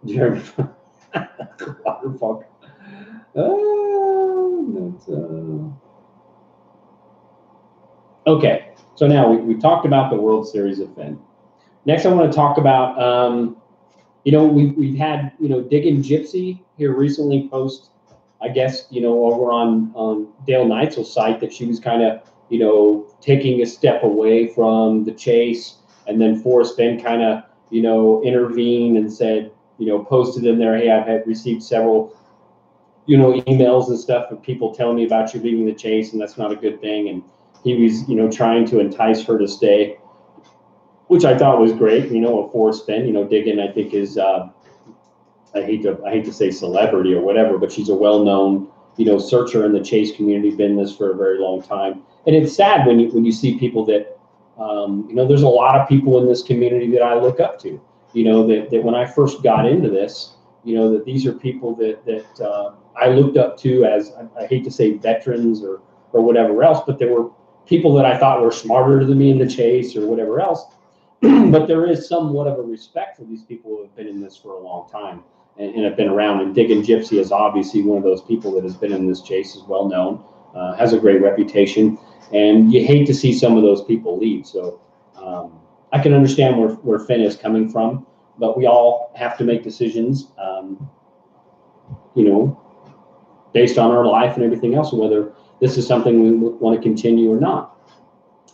Jeremy. Waterfall. Okay, so now we talked about the World Series of Fenn. Next, I want to talk about, you know, we've had, you know, Diggin' Gypsy here recently post, I guess, you know, over on Dale Neitzel's site that she was kind of, you know, taking a step away from the chase, and then Forrest Fenn kind of, you know, intervened and said, you know, posted in there, hey, I've had received several, you know, emails and stuff of people telling me about you leaving the chase, and that's not a good thing. And he was, you know, trying to entice her to stay, which I thought was great. You know, a Forrest Fenn, you know, Diggin', I think is, I hate to say celebrity or whatever, but she's a well-known, you know, searcher in the chase community, been this for a very long time. And it's sad when you see people that, you know, there's a lot of people in this community that I look up to. You know, that when I first got into this, you know, that these are people that I looked up to as, I hate to say veterans or whatever else, but there were people that I thought were smarter than me in the chase or whatever else. But there is somewhat of a respect for these people who have been in this for a long time and have been around. And Diggin' Gypsy is obviously one of those people that has been in this chase, is well known, has a great reputation, and you hate to see some of those people leave. So I can understand where Fenn is coming from, but we all have to make decisions, you know, based on our life and everything else, whether this is something we want to continue or not.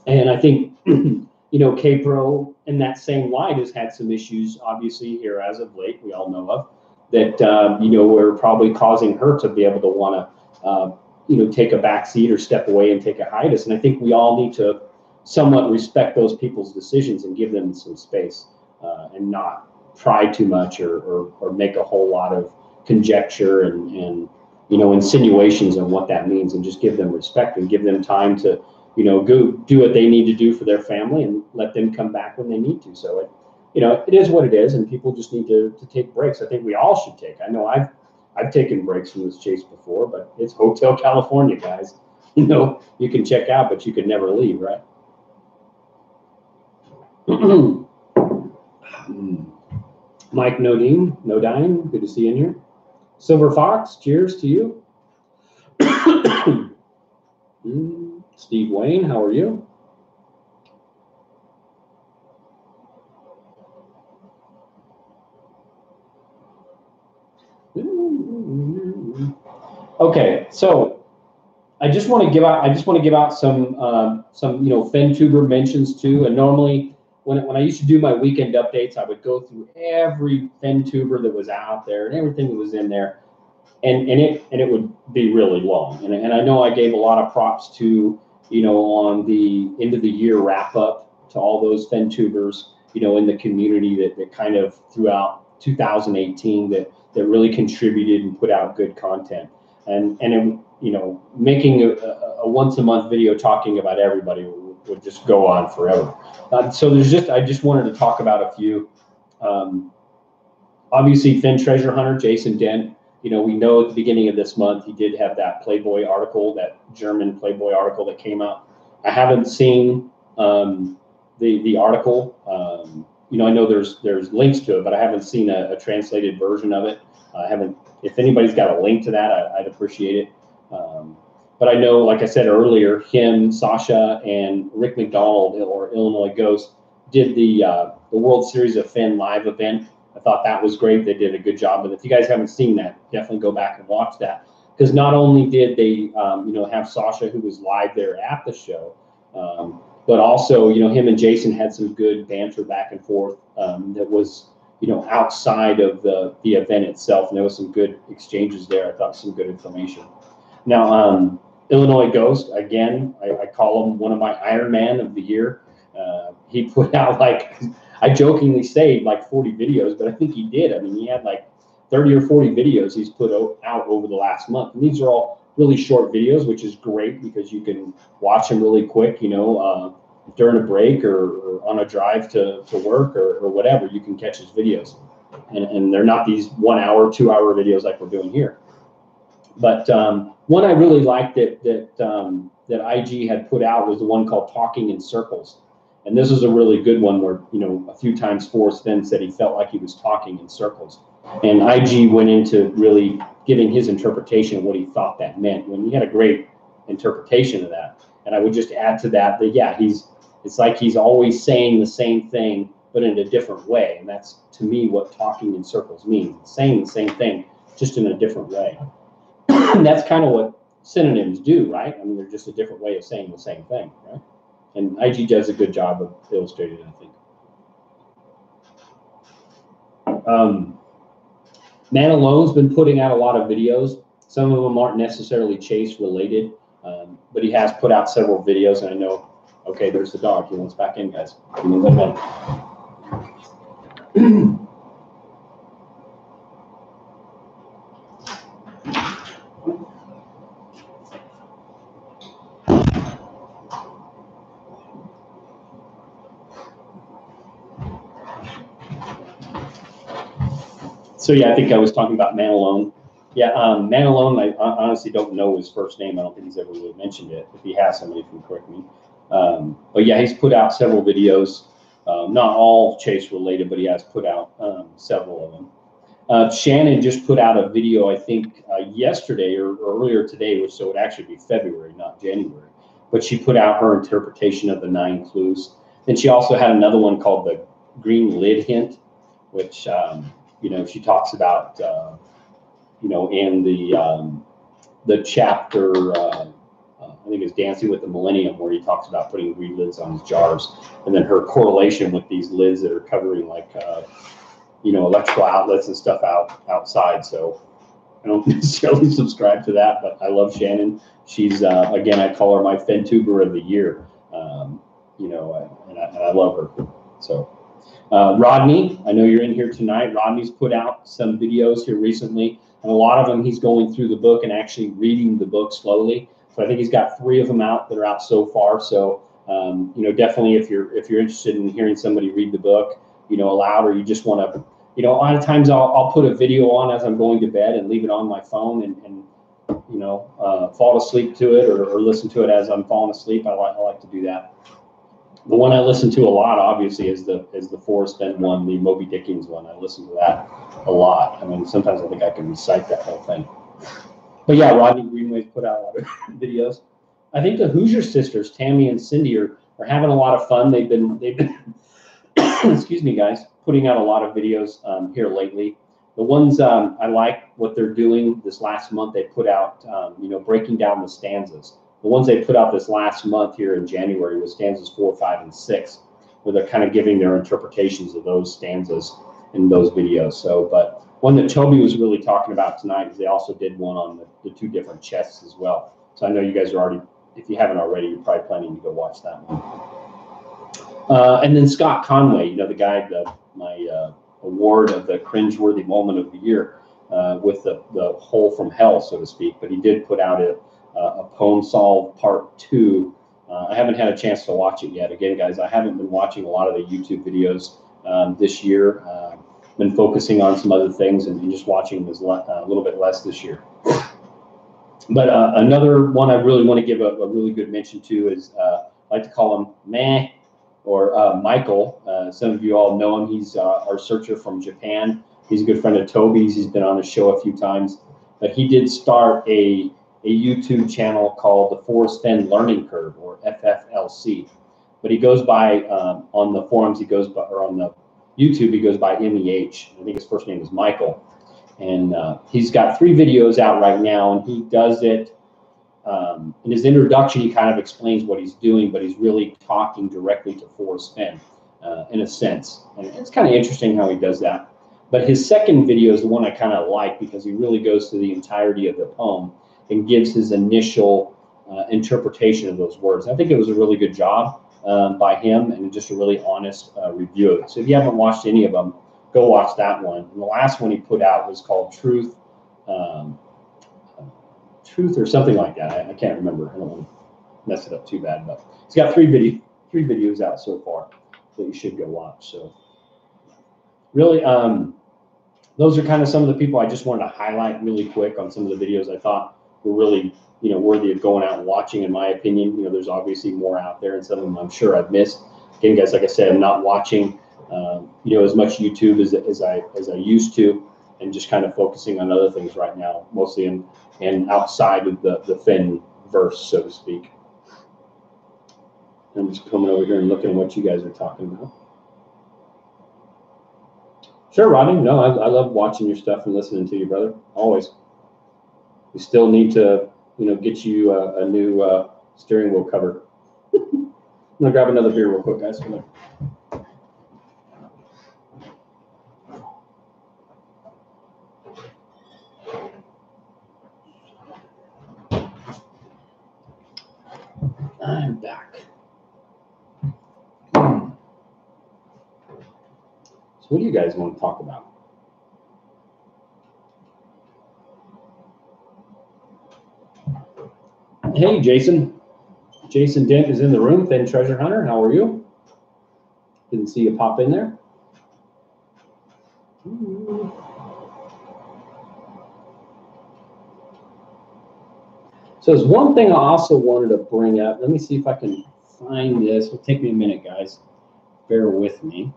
And I think, you know, K-Pro in that same light has had some issues, obviously, here as of late, we all know of, that, you know, were probably causing her to be able to want to, you know, take a back seat or step away and take a hiatus. And I think we all need to somewhat respect those people's decisions and give them some space, and not pry too much or make a whole lot of conjecture and you know, insinuations on what that means, and just give them respect and give them time to, you know, go do what they need to do for their family and let them come back when they need to. So you know, it is what it is, and people just need to take breaks. I think we all should take. I know I've taken breaks from this chase before, but it's Hotel California, guys. You know, you can check out, but you can never leave, right? Mike Nodine, good to see you in here. Silver Fox, cheers to you. Steve Wayne, how are you? Okay, so I just want to give out some you know, FenTuber mentions too. And normally when I used to do my weekend updates, I would go through every FenTuber that was out there and everything that was in there, and it would be really long. And I know I gave a lot of props to, you know, on the end of the year wrap up to all those FenTubers, you know, in the community that kind of throughout 2018 that really contributed and put out good content. And it, you know, making a once a month video talking about everybody would just go on forever. So I just wanted to talk about a few. Obviously, Fenn Treasure Hunter, Jason Dent. You know, we know at the beginning of this month he did have that Playboy article, that German Playboy article that came out. I haven't seen the article. You know, I know there's links to it, but I haven't seen a translated version of it. I haven't if anybody's got a link to that, I'd appreciate it. But I know, like I said earlier, him, Sasha, and Rick McDonald, or Illinois Ghost, did the World Series of Fenn live event. I thought that was great. They did a good job. And if you guys haven't seen that, definitely go back and watch that. Because not only did they, have Sasha, who was live there at the show, but also, him and Jason had some good banter back and forth that was, outside of the event itself. And there was some good exchanges there. I thought some good information. Now, Illinois Ghost, again, I call him one of my Iron Man of the year. He put out, I jokingly say 40 videos, but I think he did. I mean, he had 30 or 40 videos he's put out over the last month. And these are all really short videos, which is great because you can watch them really quick, during a break or on a drive to work or whatever. You can catch his videos. And they're not these 1 hour, 2 hour videos like we're doing here. But one I really liked that IG had put out was the one called Talking in Circles. And this was a really good one where, a few times Forrest Fenn said he felt like he was talking in circles. And IG went into really giving his interpretation of what he thought that meant. When he had a great interpretation of that. And I would just add to that yeah, it's like he's always saying the same thing, but in a different way. And that's, to me, what talking in circles means. It's saying the same thing, just in a different way. And that's kind of what synonyms do, right? I mean, they're just a different way of saying the same thing, right? And IG does a good job of illustrating it, I think. Man Alone's been putting out a lot of videos. Some of them aren't necessarily Chase related, but he has put out several videos. And I know, okay, there's the dog. He wants back in, guys. Give me a little bit. So yeah, I think I was talking about Man Alone. Yeah, Man Alone, I honestly don't know his first name. I don't think he's ever really mentioned it. If he has, somebody can correct me. But yeah, he's put out several videos, not all Chase related, but he has put out several of them. Shannon just put out a video, I think, yesterday or earlier today, so it would actually be February, not January. But she put out her interpretation of the 9 clues. And she also had another one called the Green Lid Hint, which she talks about, in the chapter, I think it's Dancing with the Millennium, where he talks about putting green lids on his jars, and then her correlation with these lids that are covering electrical outlets and stuff outside. So I don't necessarily subscribe to that, but I love Shannon. She's, again, I call her my FenTuber of the year, and I love her. So. Rodney, I know you're in here tonight. Rodney's put out some videos here recently, and a lot of them he's going through the book and actually reading the book slowly. So I think he's got 3 of them out that are out so far. So definitely if you're interested in hearing somebody read the book, aloud, or you just want to, a lot of times I'll put a video on as I'm going to bed and leave it on my phone and fall asleep to it or listen to it as I'm falling asleep. I like to do that. The one I listen to a lot, obviously, is the Forrest Fenn one, the Moby Dickens one. I listen to that a lot. I mean, sometimes I think I can recite that whole thing. But yeah, Rodney Greenway's put out a lot of videos. I think the Hoosier sisters, Tammy and Cindy, are having a lot of fun. They've been excuse me, guys, putting out a lot of videos here lately. The ones I like what they're doing this last month, they put out, breaking down the stanzas. The ones they put out this last month here in January was stanzas 4, 5, and 6, where they're kind of giving their interpretations of those stanzas in those videos. So, but one that Toby was really talking about tonight is they also did one on the 2 different chests as well. So I know you guys are already, if you haven't already, you're probably planning to go watch that one. And then Scott Conway, the guy, my award of the cringeworthy moment of the year with the hole from hell, so to speak. But he did put out a Poem Solved Part 2. I haven't had a chance to watch it yet. Again, guys, I haven't been watching a lot of the YouTube videos this year. Been focusing on some other things and just watching this a little bit less this year. But another one I really want to give a really good mention to is, I like to call him Meh, or Michael. Some of you all know him. He's our searcher from Japan. He's a good friend of Toby's. He's been on the show a few times. But he did start a YouTube channel called the Forrest Fenn Learning Curve, or FFLC. But he goes by, on the forums, he goes by, or on the YouTube, he goes by MEH. I think his first name is Michael. And he's got 3 videos out right now, and he does it. In his introduction, he kind of explains what he's doing, but he's really talking directly to Forrest Fenn, in a sense. And it's kind of interesting how he does that. But his second video is the one I kind of like, because he really goes through the entirety of the poem and gives his initial interpretation of those words. I think it was a really good job by him, and just a really honest review of it. So if you haven't watched any of them, go watch that one. And the last one he put out was called Truth or something like that. I can't remember. I don't want to mess it up too bad, but he's got 3 videos out so far that you should go watch. So really, those are kind of some of the people I just wanted to highlight really quick on some of the videos I thought were really, worthy of going out and watching, in my opinion. There's obviously more out there, and some of them I'm sure I've missed. Again, guys, like I said, I'm not watching, as much YouTube as I used to, and just kind of focusing on other things right now, mostly and outside of the Fenn verse, so to speak. I'm just coming over here and looking at what you guys are talking about. Sure, Rodney. No, I love watching your stuff and listening to you, brother. Always. We still need to, get you a new steering wheel cover. I'm gonna grab another beer real quick, guys. Come on. I'm back. So what do you guys want to talk about? Hey, Jason. Jason Dent is in the room. Fenn Treasure Hunter, how are you? Didn't see you pop in there. So there's one thing I also wanted to bring up. Let me see if I can find this. It'll take me a minute, guys. Bear with me.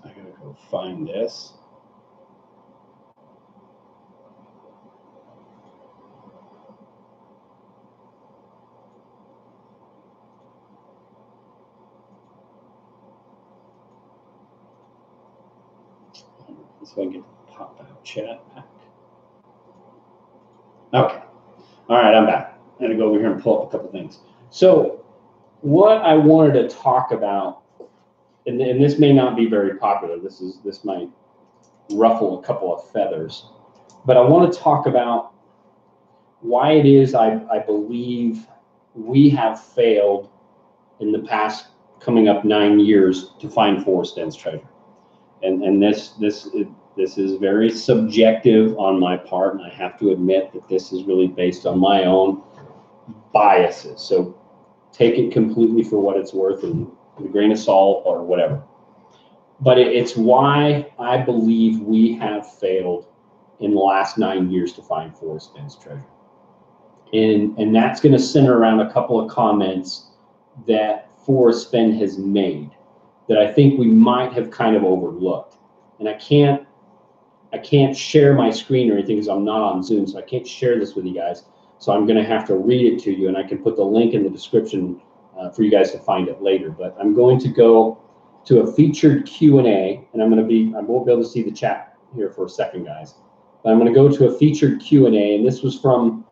I gotta go find this. So I can get the pop-out chat back. Okay. All right, I'm back. I'm going to go over here and pull up a couple things. So what I wanted to talk about, and this may not be very popular. This might ruffle a couple of feathers. But I want to talk about why it is I believe we have failed in the past coming up 9 years to find Forrest Fenn's treasure. And this is very subjective on my part, and I have to admit that this is really based on my own biases. So take it completely for what it's worth, and with a grain of salt or whatever. But it's why I believe we have failed in the last 9 years to find Forrest Fenn's treasure. And that's going to center around a couple of comments that Forrest Fenn has made that I think we might have kind of overlooked. And I can't share my screen or anything because I'm not on Zoom, so I can't share this with you guys. So I'm going to have to read it to you, and I can put the link in the description for you guys to find it later. But I'm going to go to a featured Q&A, and I won't be able to see the chat here for a second, guys. But I'm going to go to a featured Q&A, and this was from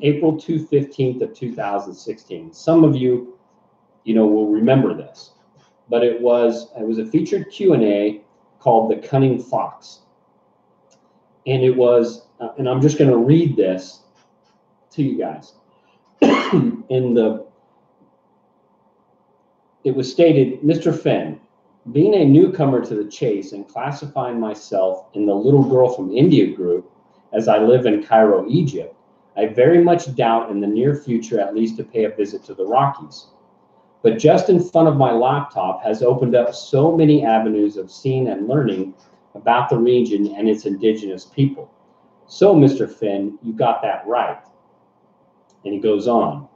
April 15th of 2016. Some of you, will remember this, but it was a featured Q&A called The Cunning Fox. And it was, and I'm just going to read this to you guys. It was stated, Mr. Fenn, being a newcomer to the chase and classifying myself in the little girl from India group, as I live in Cairo, Egypt, I very much doubt in the near future at least to pay a visit to the Rockies. But just in front of my laptop has opened up so many avenues of seeing and learning about the region and its indigenous people. So, Mr. Fenn, you got that right. And he goes on.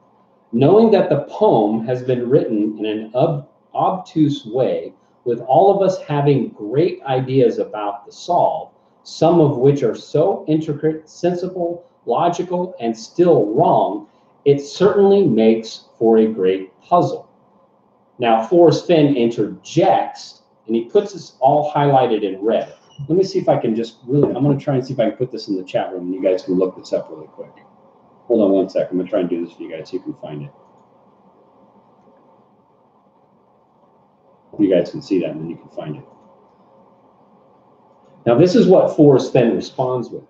Knowing that the poem has been written in an obtuse way, with all of us having great ideas about the solve, some of which are so intricate, sensible, logical, and still wrong, it certainly makes for a great puzzle. Now, Forrest Fenn interjects, and he puts this all highlighted in red. Let me see if I can just really, I'm going to try and see if I can put this in the chat room, and you guys can look this up really quick. Hold on one second. I'm going to try and do this for you guys so you can find it. You guys can see that, and then you can find it. Now, this is what Forrest Fenn responds with.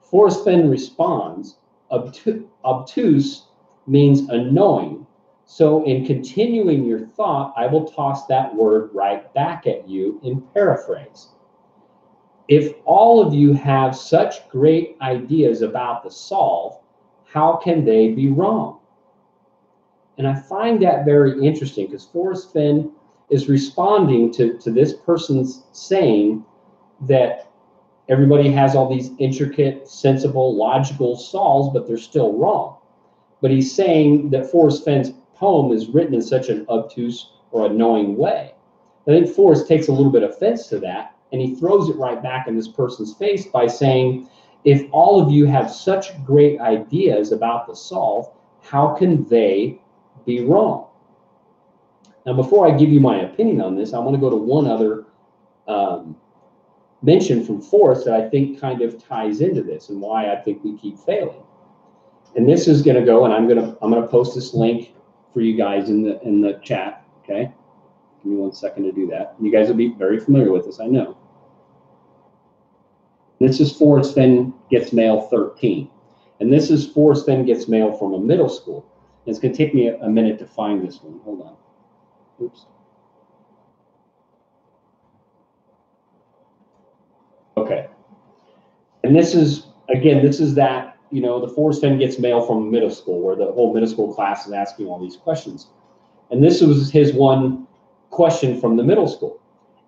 Forrest Fenn responds, obtuse means annoying. So in continuing your thought, I will toss that word right back at you in paraphrase. If all of you have such great ideas about the solve, how can they be wrong? And I find that very interesting because Forrest Fenn is responding to this person's saying that everybody has all these intricate, sensible, logical solves, but they're still wrong. But he's saying that Forrest Fenn's poem is written in such an obtuse or annoying way. I think Forrest takes a little bit of offense to that, and he throws it right back in this person's face by saying, if all of you have such great ideas about the solve, how can they be wrong? Now, before I give you my opinion on this, I want to go to one other mention from Forrest that I think kind of ties into this and why I think we keep failing. And this is going to go, and I'm going to post this link for you guys in the chat. Okay, give me 1 second to do that. You guys will be very familiar with this, I know. This is Forrest Fenn Gets Mail 13, and this is Forrest Fenn Gets Mail from a middle school. And it's going to take me a minute to find this one. Hold on. Oops. Okay. And this is, again, this is that, you know, the Forrest Fenn Gets Mail from middle school, where the whole middle school class is asking all these questions. And this was his one question from the middle school.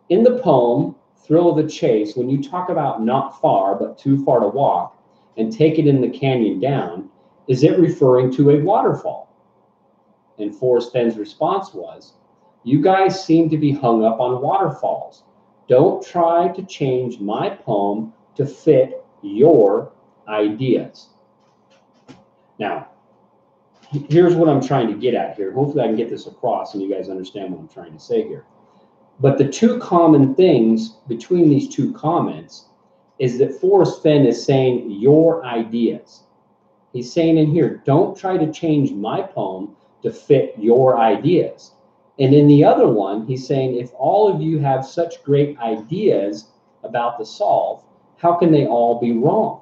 In the poem, Thrill of the Chase, when you talk about not far, but too far to walk, and take it in the canyon down, is it referring to a waterfall? And Forrest Fenn's response was, you guys seem to be hung up on waterfalls. Don't try to change my poem to fit your ideas. Now, here's what I'm trying to get at here. Hopefully I can get this across and you guys understand what I'm trying to say here. But the two common things between these two comments is that Forrest Fenn is saying your ideas. He's saying in here, don't try to change my poem to fit your ideas. And in the other one, he's saying, if all of you have such great ideas about the solve, how can they all be wrong?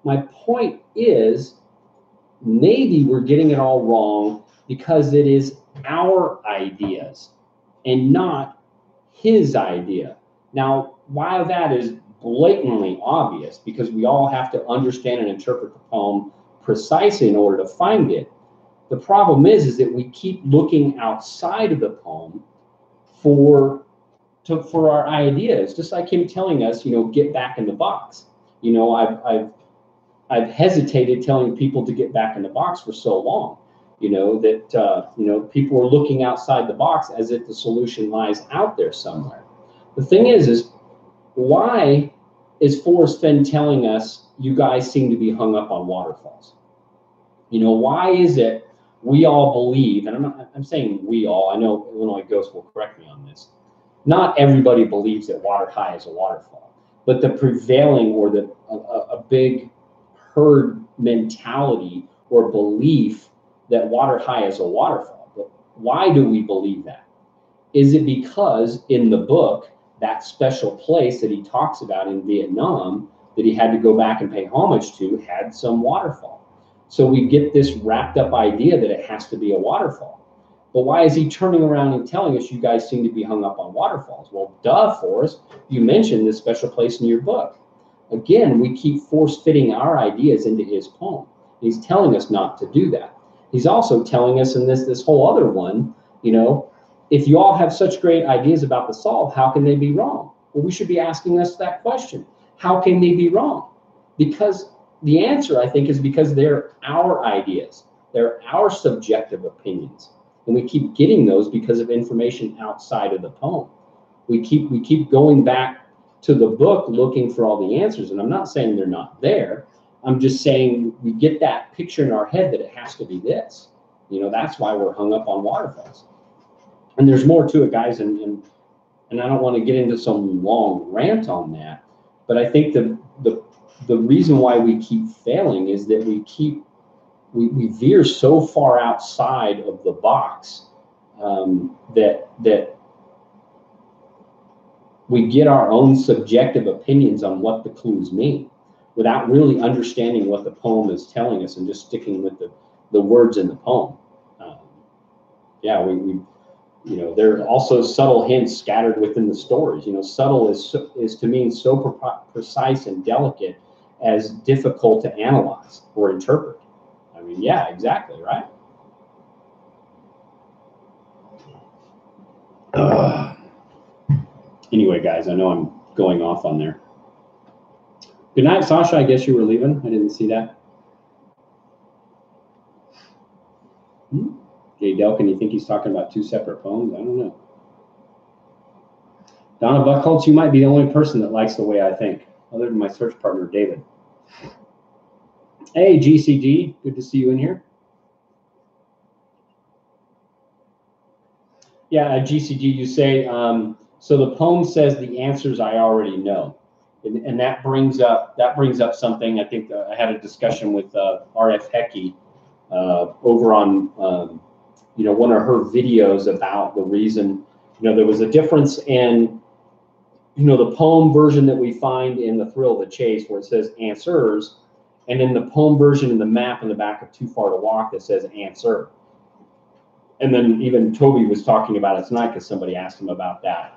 My point is, maybe we're getting it all wrong because it is our ideas and not his idea. Now, why that is blatantly obvious, because we all have to understand and interpret the poem precisely in order to find it. The problem is that we keep looking outside of the poem for our ideas, just like him telling us, you know, get back in the box. You know, I've hesitated telling people to get back in the box for so long, you know, that, you know, people are looking outside the box as if the solution lies out there somewhere. The thing is why is Forrest Fenn telling us you guys seem to be hung up on waterfalls? You know, why is it we all believe, and I'm saying we all, I know Illinois Ghost will correct me on this, not everybody believes that water high is a waterfall, but the prevailing or a big herd mentality or belief that water high is a waterfall. But why do we believe that? Is it because in the book, that special place that he talks about in Vietnam that he had to go back and pay homage to had some waterfall? So we get this wrapped up idea that it has to be a waterfall. But why is he turning around and telling us you guys seem to be hung up on waterfalls? Well, duh, Forrest, you mentioned this special place in your book. Again, we keep force-fitting our ideas into his poem. He's telling us not to do that. He's also telling us in this whole other one, you know, if you all have such great ideas about the solve, how can they be wrong? Well, we should be asking us that question. How can they be wrong? Because the answer, I think, is because they're our ideas. They're our subjective opinions. And we keep getting those because of information outside of the poem. We keep going back to the book looking for all the answers. And I'm not saying they're not there. I'm just saying we get that picture in our head that it has to be this. You know, that's why we're hung up on waterfalls. And there's more to it, guys. And I don't want to get into some long rant on that. But I think the reason why we keep failing is that we veer so far outside of the box that we get our own subjective opinions on what the clues mean without really understanding what the poem is telling us and just sticking with the words in the poem. Yeah, we you know, there are also subtle hints scattered within the stories. You know, subtle is to mean so precise and delicate as difficult to analyze or interpret. I mean, yeah, exactly, right? Anyway, guys, I know I'm going off on there. Good night, Sasha. I guess you were leaving. I didn't see that. Jay Delkin, you think he's talking about two separate poems? I don't know. Donna Buckholz, you might be the only person that likes the way I think, other than my search partner, David. Hey, GCD, good to see you in here. Yeah, GCD, you say, so the poem says the answers I already know. And that brings up something. I think I had a discussion with R.F. Hecky over on you know, one of her videos about the reason, you know, there was a difference in, you know, the poem version that we find in The Thrill of the Chase where it says answers, and in the poem version in the map in the back of Too Far to Walk that says answer. And then even Toby was talking about it tonight because somebody asked him about that.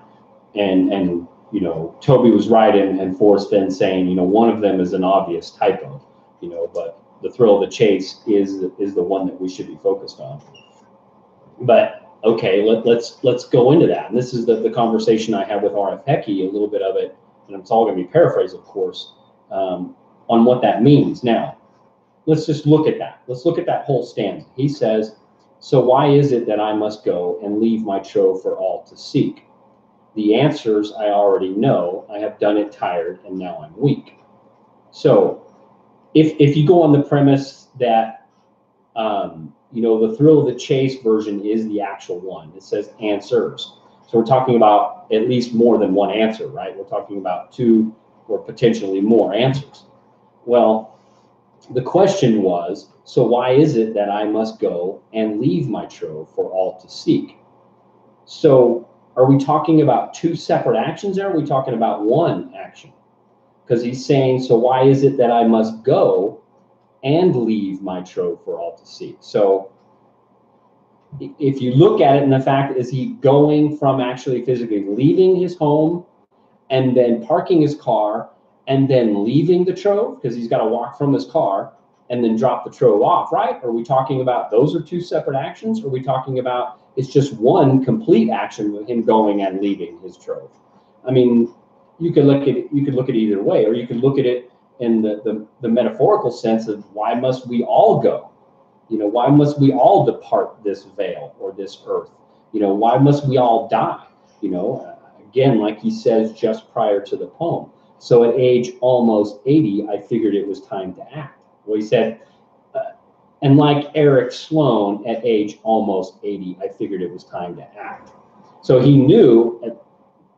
And you know, Toby was right and Forrest Fenn saying, you know, one of them is an obvious typo, you know, but The Thrill of the Chase is the one that we should be focused on. But okay, let's go into that. And this is the conversation I had with R.F. Hecky, a little bit of it, and it's all going to be paraphrased, of course, on what that means. Now, let's just look at that. Let's look at that whole stanza. He says, so why is it that I must go and leave my trove for all to seek? The answers I already know. I have done it tired, and now I'm weak. So if you go on the premise that, you know, The Thrill of the Chase version is the actual one. It says answers. So we're talking about at least more than one answer, right? We're talking about two or potentially more answers. Well, the question was, so why is it that I must go and leave my trove for all to seek? So are we talking about two separate actions there? Or are we talking about one action? Because he's saying, so why is it that I must go and leave my trove for all to seek? So if you look at it in the fact, is he going from actually physically leaving his home and then parking his car and then leaving the trove because he's got to walk from his car and then drop the trove off, right? Are we talking about those are two separate actions? Or are we talking about it's just one complete action with him going and leaving his trove? I mean, you could look at it either way, or you could look at it in the metaphorical sense of why must we all go? You know, why must we all depart this veil or this earth? You know, why must we all die? You know, again, like he says just prior to the poem. So at age almost 80, I figured it was time to act. Well, he said, and like Eric Sloan at age almost 80, I figured it was time to act. So he knew,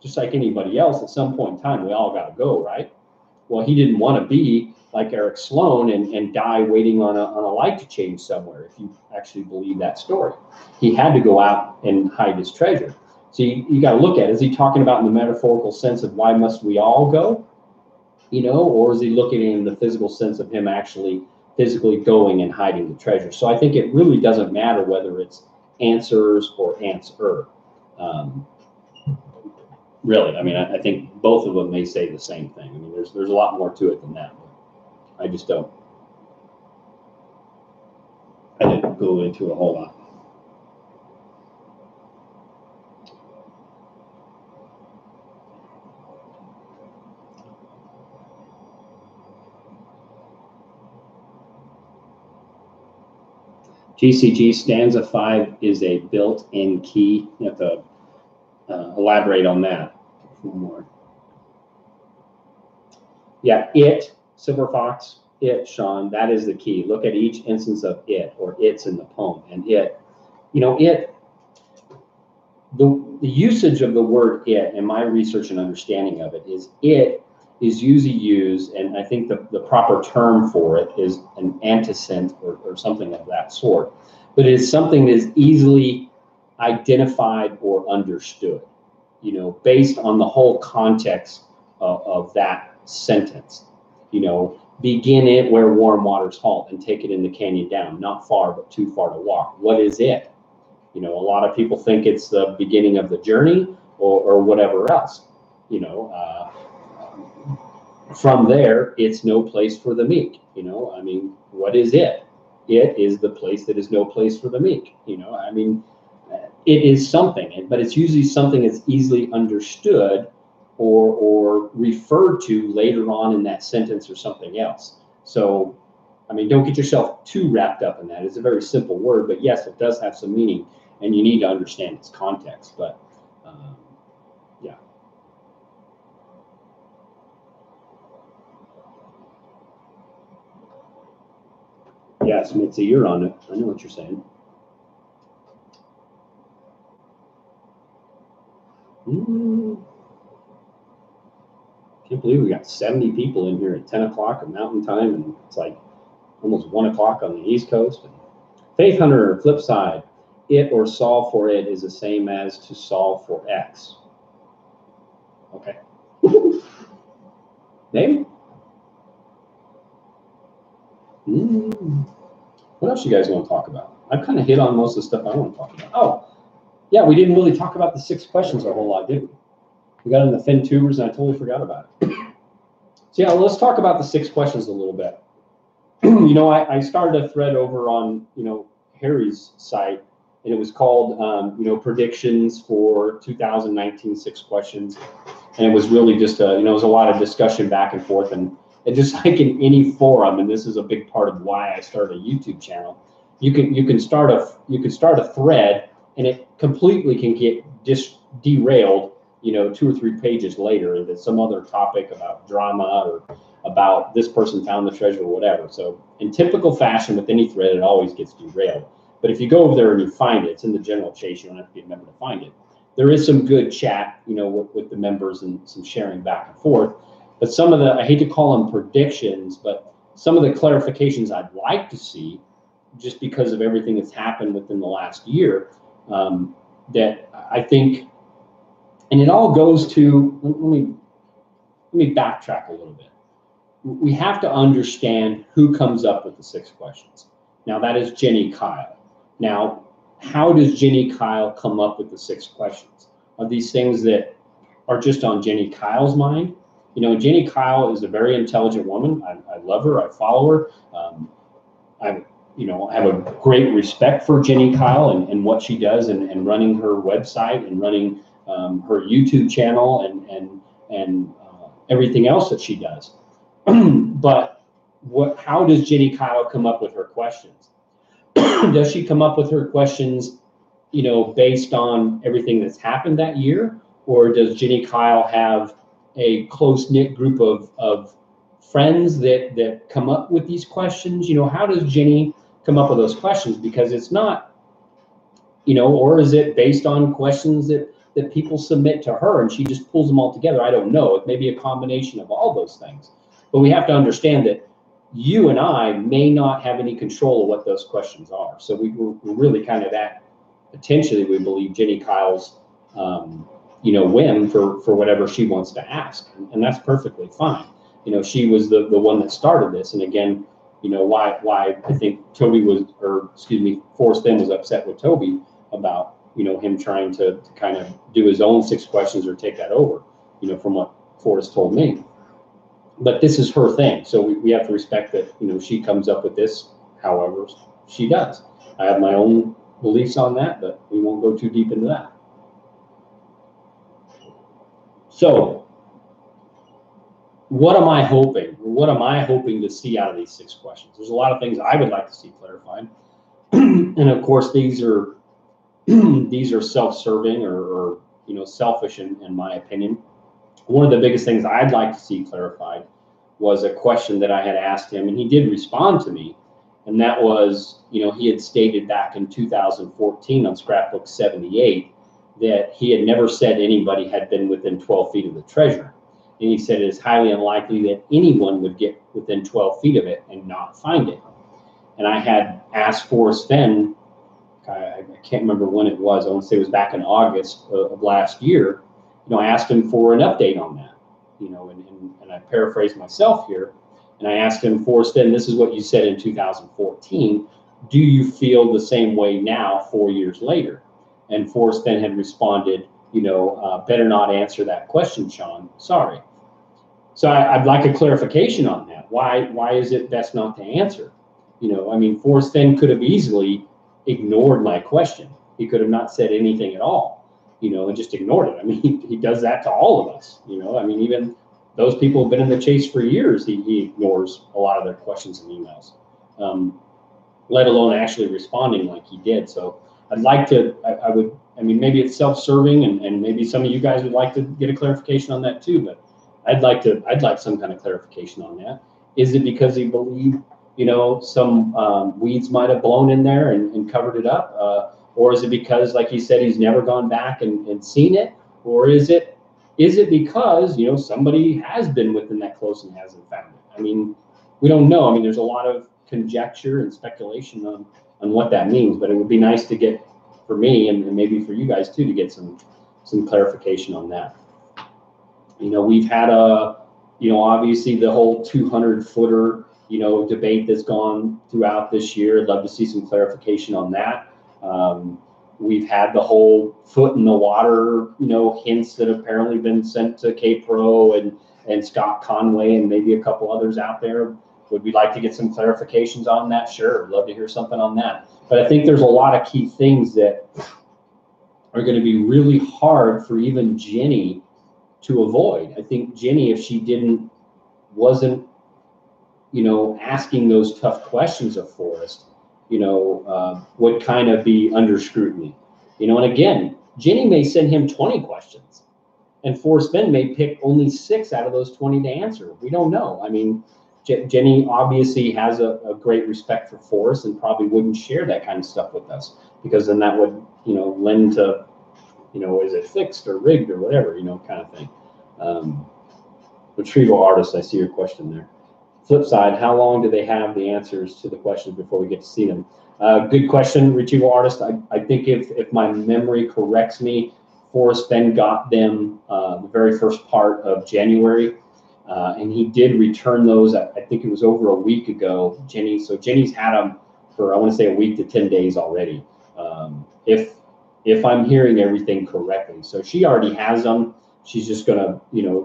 just like anybody else, at some point in time, we all got to go, right? Well, he didn't want to be like Eric Sloan and die waiting on a light to change somewhere, if you actually believe that story. He had to go out and hide his treasure. So you got to look at it. Is he talking about in the metaphorical sense of why must we all go? You know, or is he looking in the physical sense of him actually physically going and hiding the treasure? So I think it really doesn't matter whether it's answers or answer. Really, I mean, I think both of them may say the same thing. I mean, there's a lot more to it than that. But I just don't. I didn't go into a whole lot. GCG stanza 5 is a built-in key. You have to elaborate on that. One more. Yeah, it, Silver Fox, it, Sean, that is the key. Look at each instance of it or it's in the poem. And it, you know, it, the usage of the word it and my research and understanding of it is usually used, and I think the proper term for it is an antecedent or something of that sort. But it is something that is easily identified or understood, you know, based on the whole context of that sentence. You know, begin it where warm waters halt and take it in the canyon down, not far, but too far to walk. What is it? You know, a lot of people think it's the beginning of the journey or whatever else, you know. From there, it's no place for the meek. You know, I mean, what is it? It is the place that is no place for the meek. You know, I mean, it is something, but it's usually something that's easily understood or referred to later on in that sentence or something else. So, I mean, don't get yourself too wrapped up in that. It's a very simple word, but yes, it does have some meaning, and you need to understand its context. But yeah. Yes, Mitzi, you're on it. I know what you're saying. Can't believe we got 70 people in here at 10 o'clock at Mountain Time, and it's like almost 1 o'clock on the East Coast. Faith Hunter, flip side, it or solve for it is the same as to solve for X. Okay. Maybe. What else you guys want to talk about? I've kind of hit on most of the stuff I want to talk about. Oh, yeah, we didn't really talk about the 6 questions a whole lot, did we? We got in the Fenn tubers, and I totally forgot about it. So yeah, let's talk about the 6 questions a little bit. You know, I started a thread over on, you know, Harry's site, and it was called, you know, predictions for 2019 6 questions. And it was really just a, you know, it was a lot of discussion back and forth, and just like in any forum, and this is a big part of why I started a YouTube channel. You can start a thread, and it completely can get derailed, you know, 2 or 3 pages later into some other topic about drama or about this person found the treasure or whatever. So in typical fashion with any thread, it always gets derailed. But if you go over there and you find it, it's in the general chase. You don't have to be a member to find it. There is some good chat, you know, with the members and some sharing back and forth. But some of the, I hate to call them predictions, but some of the clarifications I'd like to see, just because of everything that's happened within the last year, that I think, and it all goes to, let me backtrack a little bit. We have to understand who comes up with the 6 questions. Now that is Jenny Kyle. Now, how does Jenny Kyle come up with the 6 questions? Are these things that are just on Jenny Kyle's mind? You know, Jenny Kyle is a very intelligent woman. I love her. I follow her. I, you know, have a great respect for Jenny Kyle and what she does and running her website and running her YouTube channel and everything else that she does. But how does Jenny Kyle come up with her questions? Does she come up with her questions, you know, based on everything that's happened that year? Or does Jenny Kyle have a close-knit group of friends that come up with these questions? You know, how does Jenny come up with those questions? Because it's not, you know, or is it based on questions that people submit to her and she just pulls them all together? I don't know. It may be a combination of all those things. But we have to understand that you and I may not have any control of what those questions are. So we're really kind of at, potentially, we believe, Jenny Kyle's you know, whim for whatever she wants to ask. And that's perfectly fine. You know, she was the one that started this. And again, you know, why I think Toby was, or excuse me, Forrest Fenn was upset with Toby about, you know, him trying to kind of do his own 6 questions or take that over, you know, from what Forrest told me. But this is her thing. So we have to respect that, you know, she comes up with this however she does. I have my own beliefs on that, but we won't go too deep into that. So what am I hoping? What am I hoping to see out of these 6 questions? There's a lot of things I would like to see clarified. And of course, these are these are self-serving or selfish in my opinion. One of the biggest things I'd like to see clarified was a question that I had asked him, and he did respond to me. And that was, he had stated back in 2014 on Scrapbook 78 that he had never said anybody had been within 12 feet of the treasure. And he said it is highly unlikely that anyone would get within 12 feet of it and not find it. And I had asked Forrest Fenn, I can't remember when it was, I want to say it was back in August of last year, I asked him for an update on that, and I paraphrase myself here, and I asked him, Forrest Fenn, this is what you said in 2014. Do you feel the same way now, 4 years later? And Forrest Fenn had responded, better not answer that question, Sean. Sorry. So I'd like a clarification on that. Why is it best not to answer? Forrest Fenn could have easily ignored my question. He could have not said anything at all, and just ignored it. He does that to all of us, even those people who've been in the chase for years, he ignores a lot of their questions and emails, let alone actually responding like he did. So I'd like to, maybe it's self-serving and maybe some of you guys would like to get a clarification on that too, but I'd like some kind of clarification on that. Is it because he believed, some weeds might have blown in there and covered it up? Or is it because, like he said, he's never gone back and seen it? Or is it because, somebody has been within that close and hasn't found it? We don't know. There's a lot of conjecture and speculation on what that means, but it would be nice to get, for me and maybe for you guys too, to get some clarification on that. We've had obviously the whole 200-footer, debate that's gone throughout this year. I'd love to see some clarification on that. We've had the whole foot in the water, hints that have apparently been sent to K-Pro and Scott Conway and maybe a couple others out there. Would we like to get some clarifications on that? Sure, I'd love to hear something on that. But I think there's a lot of key things that are going to be really hard for even Jenny to avoid. I think Jenny, if she wasn't, asking those tough questions of Forrest, would kind of be under scrutiny. And again, Jenny may send him 20 questions and Forrest Fenn may pick only 6 out of those 20 to answer. We don't know. Jenny obviously has a great respect for Forrest and probably wouldn't share that kind of stuff with us, because then that would, lend to, is it fixed or rigged or whatever, kind of thing. Retrieval artist, I see your question there. Flip side, how long do they have the answers to the questions before we get to see them? Good question, retrieval artist. I think if my memory corrects me, Forrest Fenn got them the very first part of January, and he did return those. I think it was over a week ago, Jenny. So Jenny's had them for, I want to say, a week to 10 days already, if I'm hearing everything correctly. So she already has them. She's just gonna,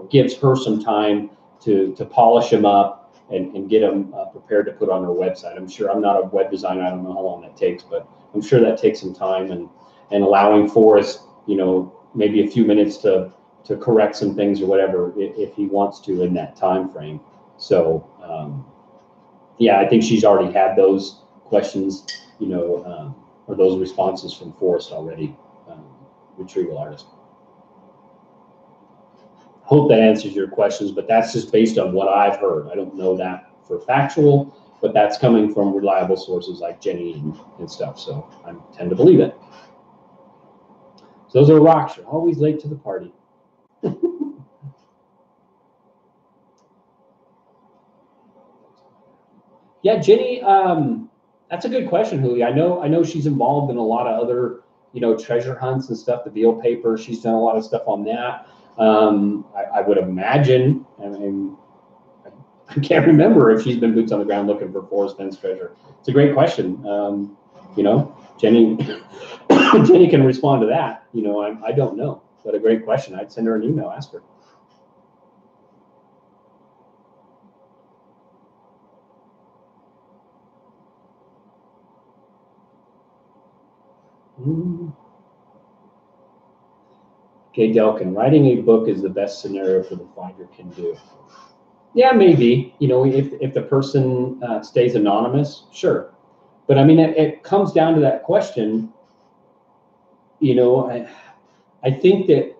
gives her some time to polish them up and get them prepared to put on her website. I'm sure, I'm not a web designer, I don't know how long that takes, but I'm sure that takes some time and allowing Forrest, maybe a few minutes to correct some things or whatever if he wants to in that time frame. So yeah, I think she's already had those questions, or those responses from Forrest already, retrieval artist. Hope that answers your questions, but that's just based on what I've heard. I don't know that for factual, but that's coming from reliable sources like Jenny and stuff, so I tend to believe it. So those are rocks. You're always late to the party. Yeah, Jenny, that's a good question, Julie. I know she's involved in a lot of other, treasure hunts and stuff, the Beal paper. She's done a lot of stuff on that. I would imagine, I can't remember if she's been boots on the ground looking for Forrest Fenn's treasure. It's a great question. Jenny Jenny can respond to that. I don't know, but a great question. I'd send her an email, ask her. Okay, Delkin, writing a book is the best scenario for the finder can do. Yeah, maybe. If the person stays anonymous, sure. But I mean, it comes down to that question. You know, I think that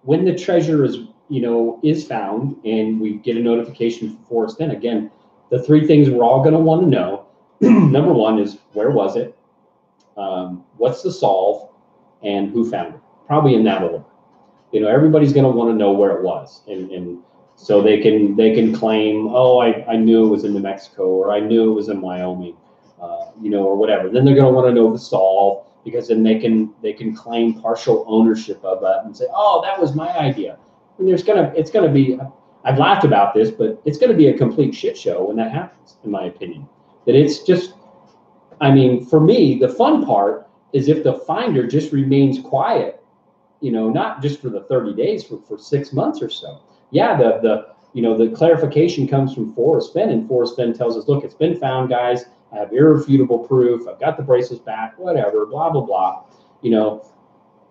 when the treasure is, you know, is found and we get a notification from Forrest Fenn, again, the three things we're all going to want to know. Number one is, where was it? What's the solve? And who found it? Probably in that order. You know, everybody's going to want to know where it was. And so they can claim, oh, I knew it was in New Mexico, or I knew it was in Wyoming, you know, or whatever. Then they're going to want to know the solve, because then they can claim partial ownership of it and say, oh, that was my idea. And it's gonna be, I've laughed about this, but it's gonna be a complete shit show when that happens, in my opinion. That it's just, I mean, for me, the fun part is if the finder just remains quiet, you know, not just for the 30 days, for 6 months or so. Yeah, the clarification comes from Forrest Fenn, and Forrest Fenn tells us, look, it's been found, guys. I have irrefutable proof. I've got the bracelets back, whatever, blah, blah, blah, you know.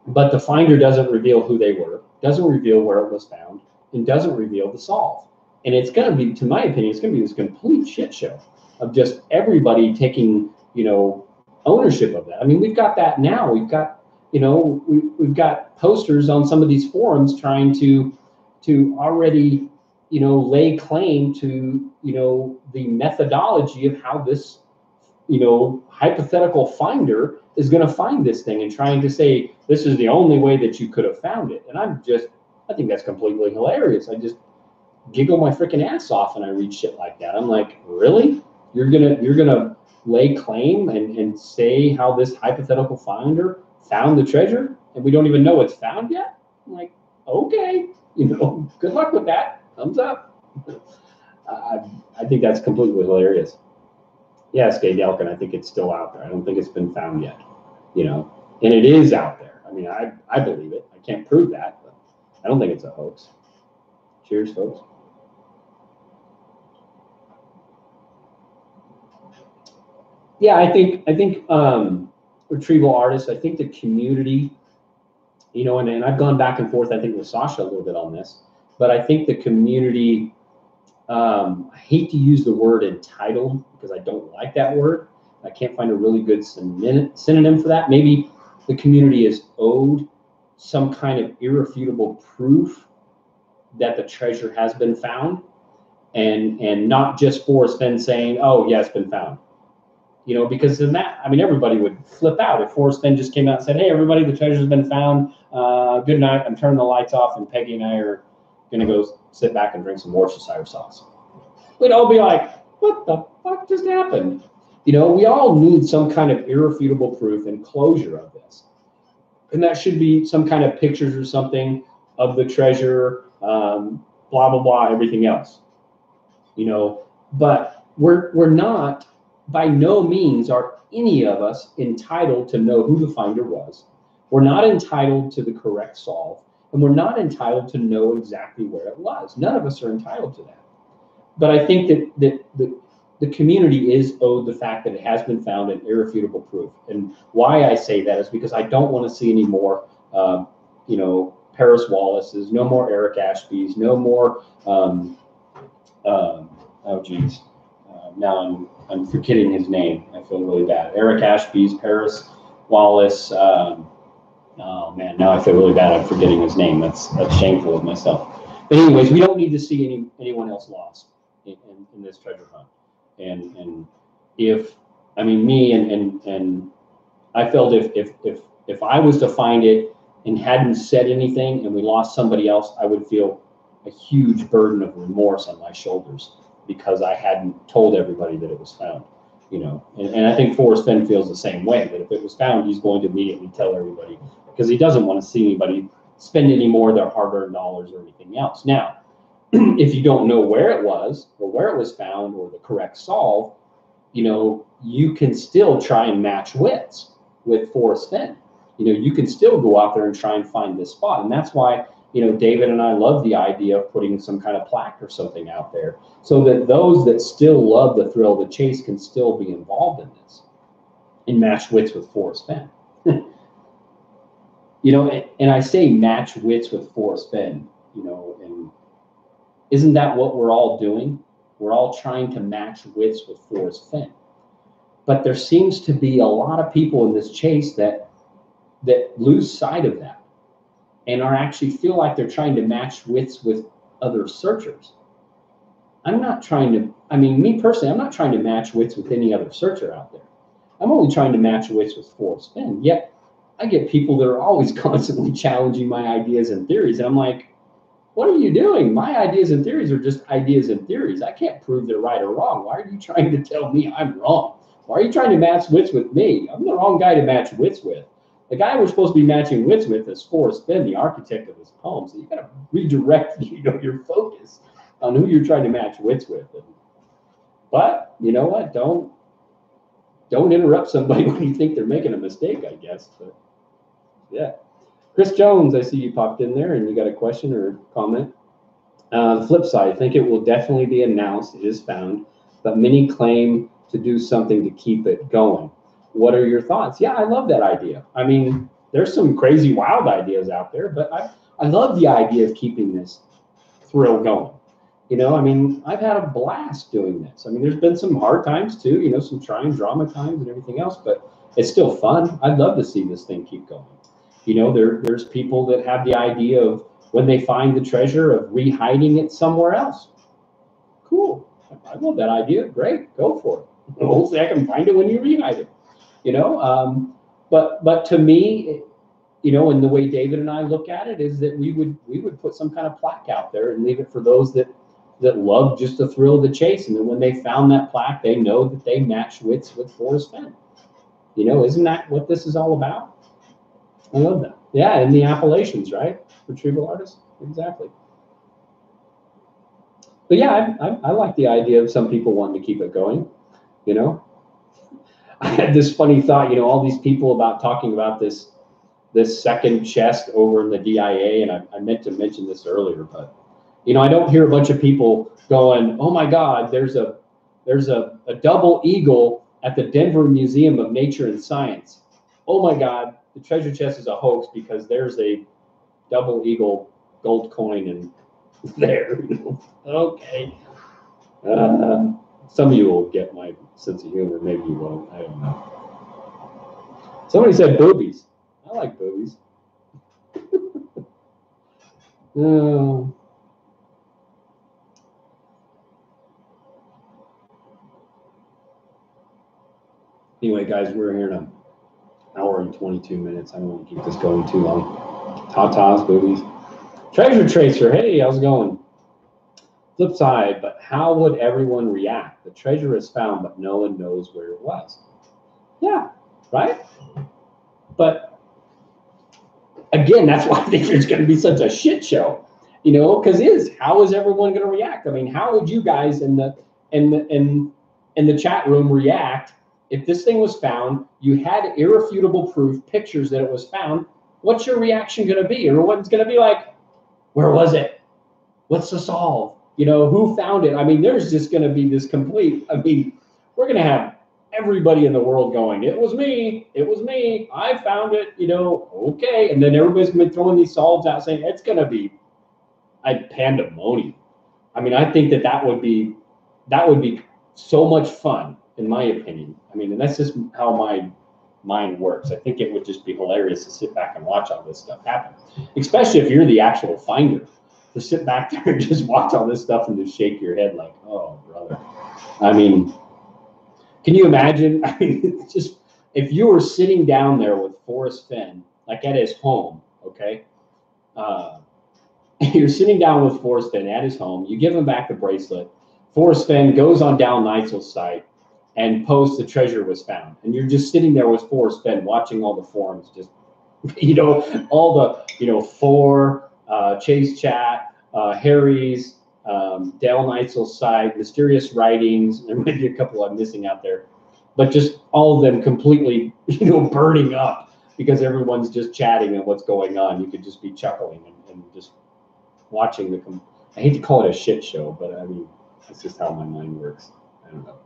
But the finder doesn't reveal who they were, doesn't reveal where it was found, and doesn't reveal the solve. And it's going to be, to my opinion, it's going to be this complete shit show of just everybody taking, you know, ownership of that. I mean, we've got that now. We've got, you know, we've got posters on some of these forums trying to already, you know, lay claim to, you know, the methodology of how this, you know, hypothetical finder is going to find this thing, and trying to say this is the only way that you could have found it. And I think that's completely hilarious. I just giggle my freaking ass off when I read shit like that. I'm like, really? You're gonna lay claim and say how this hypothetical finder found the treasure, and we don't even know it's found yet? I'm like, okay, you know, good luck with that. Thumbs up. I think that's completely hilarious. Yes, Gay Delkin, I think it's still out there. I don't think it's been found yet, you know, and it is out there. I mean, I believe it. I can't prove that, but I don't think it's a hoax. Cheers, folks. Yeah, I think retrieval artists, I think the community, you know, and I've gone back and forth, I think, with Sasha a little bit on this, but I think the community, I hate to use the word entitled because I don't like that word. I can't find a really good synonym for that. Maybe the community is owed some kind of irrefutable proof that the treasure has been found, and not just Forrest Fenn saying, oh, yeah, it's been found. You know, because in that, I mean, everybody would flip out if Forrest Fenn just came out and said, hey, everybody, the treasure's been found. Good night. I'm turning the lights off, and Peggy and I are going to go sit back and drink some Worcestershire sauce. We'd all be like, what the fuck just happened? You know, we all need some kind of irrefutable proof and closure of this. And that should be some kind of pictures or something of the treasure, blah, blah, blah, everything else. You know, but we're not, by no means are any of us entitled to know who the finder was. We're not entitled to the correct solve, and we're not entitled to know exactly where it was. None of us are entitled to that. But I think that the community is owed the fact that it has been found in irrefutable proof. And why I say that is because I don't want to see any more, you know, Paris Wallace's, no more Eric Ashby's, no more, oh geez, now I'm forgetting his name. I feel really bad. Eric Ashby's, Paris Wallace. Oh man, now I feel really bad. I'm forgetting his name. That's shameful of myself. But anyways, we don't need to see anyone else lost in this treasure hunt. And if, I mean, me and I felt if I was to find it and hadn't said anything and we lost somebody else, I would feel a huge burden of remorse on my shoulders because I hadn't told everybody that it was found, you know. And I think Forrest Fenn feels the same way, that if it was found, he's going to immediately tell everybody because he doesn't want to see anybody spend any more of their hard-earned dollars or anything else. Now, if you don't know where it was or where it was found or the correct solve, you know, you can still try and match wits with Forrest Fenn. You know, you can still go out there and try and find this spot. And that's why, you know, David and I love the idea of putting some kind of plaque or something out there so that those that still love the thrill of the chase can still be involved in this and match wits with Forrest Fenn. You know, and I say match wits with Forrest Fenn, you know, and isn't that what we're all doing? We're all trying to match wits with Forrest Fenn. But there seems to be a lot of people in this chase that lose sight of that and are actually feel like they're trying to match wits with other searchers. I'm not trying to, I mean, me personally, I'm not trying to match wits with any other searcher out there. I'm only trying to match wits with Forrest Fenn. Yet I get people that are always constantly challenging my ideas and theories. And I'm like, what are you doing? My ideas and theories are just ideas and theories. I can't prove they're right or wrong. Why are you trying to tell me I'm wrong? Why are you trying to match wits with me? I'm the wrong guy to match wits with. The guy we're supposed to be matching wits with is Forrest Fenn, the architect of this poem. So you got to redirect, your focus on who you're trying to match wits with. But you know what? Don't interrupt somebody when you think they're making a mistake, I guess. But yeah. Chris Jones, I see you popped in there and you got a question or comment. The flip side, I think it will definitely be announced. It is found, but many claim to do something to keep it going. What are your thoughts? Yeah, I love that idea. I mean, there's some crazy, wild ideas out there, but I love the idea of keeping this thrill going. I mean, I've had a blast doing this. I mean, there's been some hard times too, some trying drama times and everything else, but it's still fun. I'd love to see this thing keep going. There's people that have the idea of when they find the treasure of re-hiding it somewhere else. Cool. I love that idea. Great. Go for it. Hopefully I can find it when you re-hide it. But to me, and the way David and I look at it is that we would put some kind of plaque out there and leave it for those that love just the thrill of the chase. And then when they found that plaque, they know that they match wits with Forrest Fenn. Isn't that what this is all about? I love that. Yeah, in the Appalachians, right? Retrieval artists, exactly. But yeah, I like the idea of some people wanting to keep it going. I had this funny thought. All these people talking about this second chest over in the DIA, and I meant to mention this earlier, but I don't hear a bunch of people going, "Oh my God, there's a double eagle at the Denver Museum of Nature and Science. Oh my God, the treasure chest is a hoax because there's a double eagle gold coin in there." Okay. Some of you will get my sense of humor. Maybe you won't. I don't know. Somebody said boobies. I like boobies. Anyway, guys, we're here in an hour and 22 minutes. I don't want to keep this going too long. Tatas, boobies. Treasure Tracer. Hey, how's it going? Flip side, but how would everyone react? The treasure is found, but no one knows where it was. Yeah, right? But again, that's why I think there's going to be such a shit show, because how is everyone going to react? I mean, how would you guys in the chat room react if this thing was found? You had irrefutable proof, pictures that it was found. What's your reaction going to be? Everyone's going to be like, "Where was it? What's the solve? Who found it?" I mean, there's just going to be this complete. I mean, we're going to have everybody in the world going, "It was me. It was me. I found it." Okay, and then everybody's going to be throwing these solves out, saying it's going to be pandemonium. I mean, I think that would be so much fun, in my opinion. I mean, and that's just how my mind works. I think it would just be hilarious to sit back and watch all this stuff happen, especially if you're the actual finder. To sit back there and just watch all this stuff and just shake your head like, "Oh, brother." I mean, can you imagine? I mean, just if you were sitting down there with Forrest Fenn, like at his home, okay? You're sitting down with Forrest Fenn at his home. You give him back the bracelet. Forrest Fenn goes on Dal Neitzel's site and posts the treasure was found. And you're just sitting there with Forrest Fenn watching all the forums, just, all the, for Chase Chat, Harry's, Dal Neitzel's site, Mysterious Writings, there might be a couple I'm missing out there, but just all of them completely, burning up because everyone's just chatting and what's going on. You could just be chuckling and just watching I hate to call it a shit show, but I mean, that's just how my mind works. I don't know.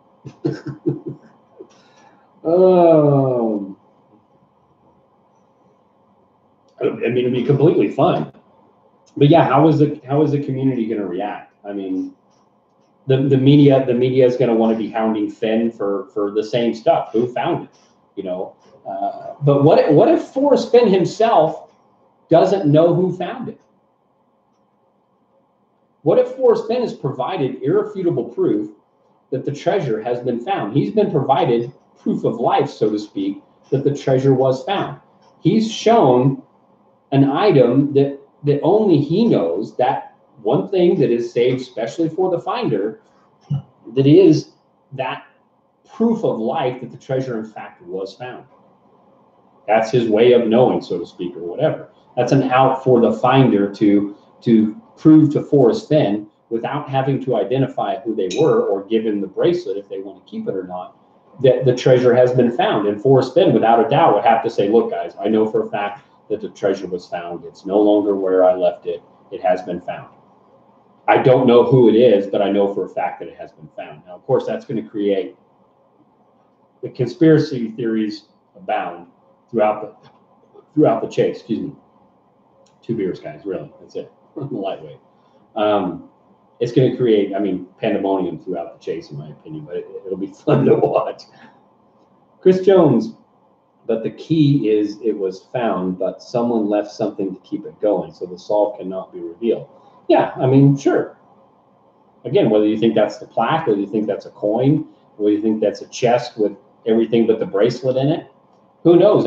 I mean, it'd be completely fun. But yeah, how is the community going to react? I mean, the media is going to want to be hounding Fenn for the same stuff. Who found it? You know. But what if Forrest Fenn himself doesn't know who found it? What if Forrest Fenn has provided irrefutable proof that the treasure has been found? He's been provided proof of life, so to speak, that the treasure was found. He's shown an item that only he knows, that one thing that is saved especially for the finder, that is that proof of life that the treasure in fact was found. That's his way of knowing, so to speak, or whatever. That's an out for the finder to prove to Forrest Fenn, without having to identify who they were or give him the bracelet if they want to keep it or not, that the treasure has been found. And Forrest Fenn, without a doubt, would have to say, look, guys, I know for a fact that the treasure was found. It's no longer where I left it. It has been found. I don't know who it is, but I know for a fact that it has been found. Now, of course, that's going to create the conspiracy theories abound throughout the chase. Excuse me. 2 beers, guys. Really, that's it. Lightweight. It's going to create, pandemonium throughout the chase, in my opinion. But it'll be fun to watch. Chris Jones. But the key is it was found, but someone left something to keep it going, so the solve cannot be revealed. Yeah, sure. Again, whether you think that's the plaque, whether you think that's a coin, whether you think that's a chest with everything but the bracelet in it, who knows?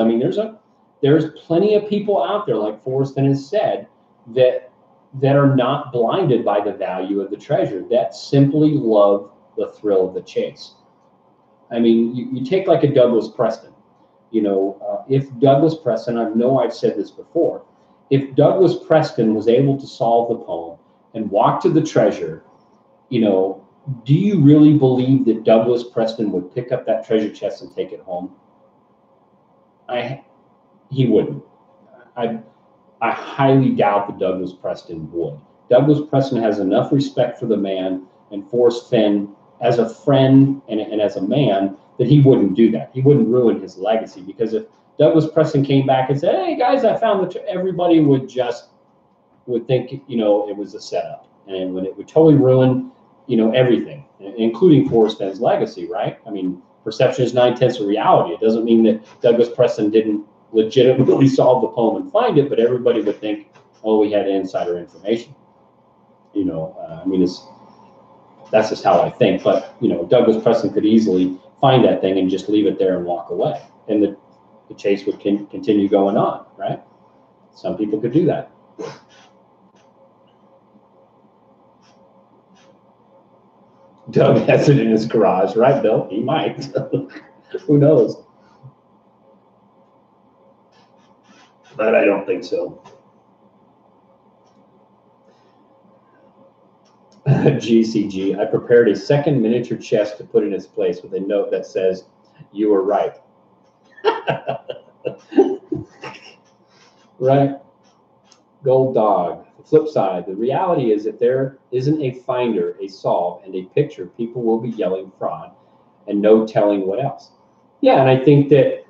There's plenty of people out there, like Forrest Fenn has said, that are not blinded by the value of the treasure, that simply love the thrill of the chase. You take like a Douglas Preston. If Douglas Preston, I know I've said this before, if Douglas Preston was able to solve the poem and walk to the treasure, do you really believe that Douglas Preston would pick up that treasure chest and take it home? He wouldn't. I highly doubt that Douglas Preston would. Douglas Preston has enough respect for the man and Forrest Fenn as a friend and as a man that he wouldn't do that. He wouldn't ruin his legacy, because if Douglas Preston came back and said, "Hey guys, I found everybody would think it was a setup, and when it would totally ruin everything, including Forrest Fenn's legacy, right? Perception is 9/10 of reality. It doesn't mean that Douglas Preston didn't legitimately solve the poem and find it, but everybody would think, oh, we had insider information. That's just how I think. But Douglas Preston could easily find that thing and just leave it there and walk away, and the chase would continue going on, right? Some people could do that. Doug has it in his garage, right, Bill? He might. Who knows? But I don't think so. GCG, I prepared a second miniature chest to put in its place with a note that says, "You were right." Right? Gold Dog. The flip side, the reality is, if there isn't a finder, a solve, and a picture, people will be yelling fraud and no telling what else. Yeah, and I think that,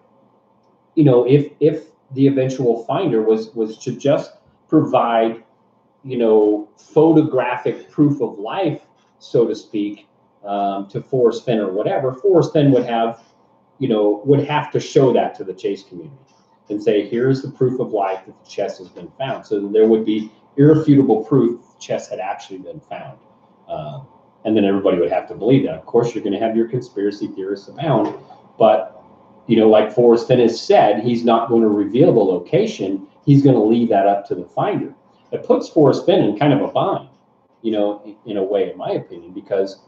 if the eventual finder was to just provide, photographic proof of life, so to speak, to Forrest Fenn or whatever, Forrest Fenn would have to show that to the chase community and say, here's the proof of life that the chest has been found. So there would be irrefutable proof the chest had actually been found. And then everybody would have to believe that. Of course, you're going to have your conspiracy theorists abound, but like Forrest Fenn has said, he's not going to reveal the location. He's going to leave that up to the finder. It puts Forrest Fenn in kind of a bind, in a way, in my opinion, because,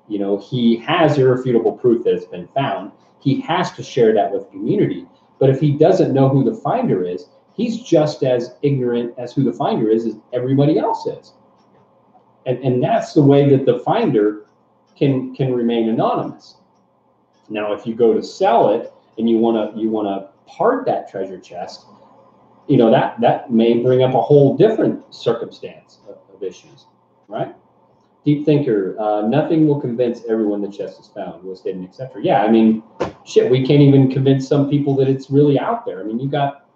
he has irrefutable proof that it's been found. He has to share that with the community. But if he doesn't know who the finder is, he's just as ignorant as who the finder is as everybody else is. And that's the way that the finder can remain anonymous. Now, if you go to sell it and you want to part that treasure chest, that may bring up a whole different circumstance of issues, right? Deep thinker, nothing will convince everyone the chest is found, was hidden, etc. Yeah, shit, we can't even convince some people that it's really out there. You got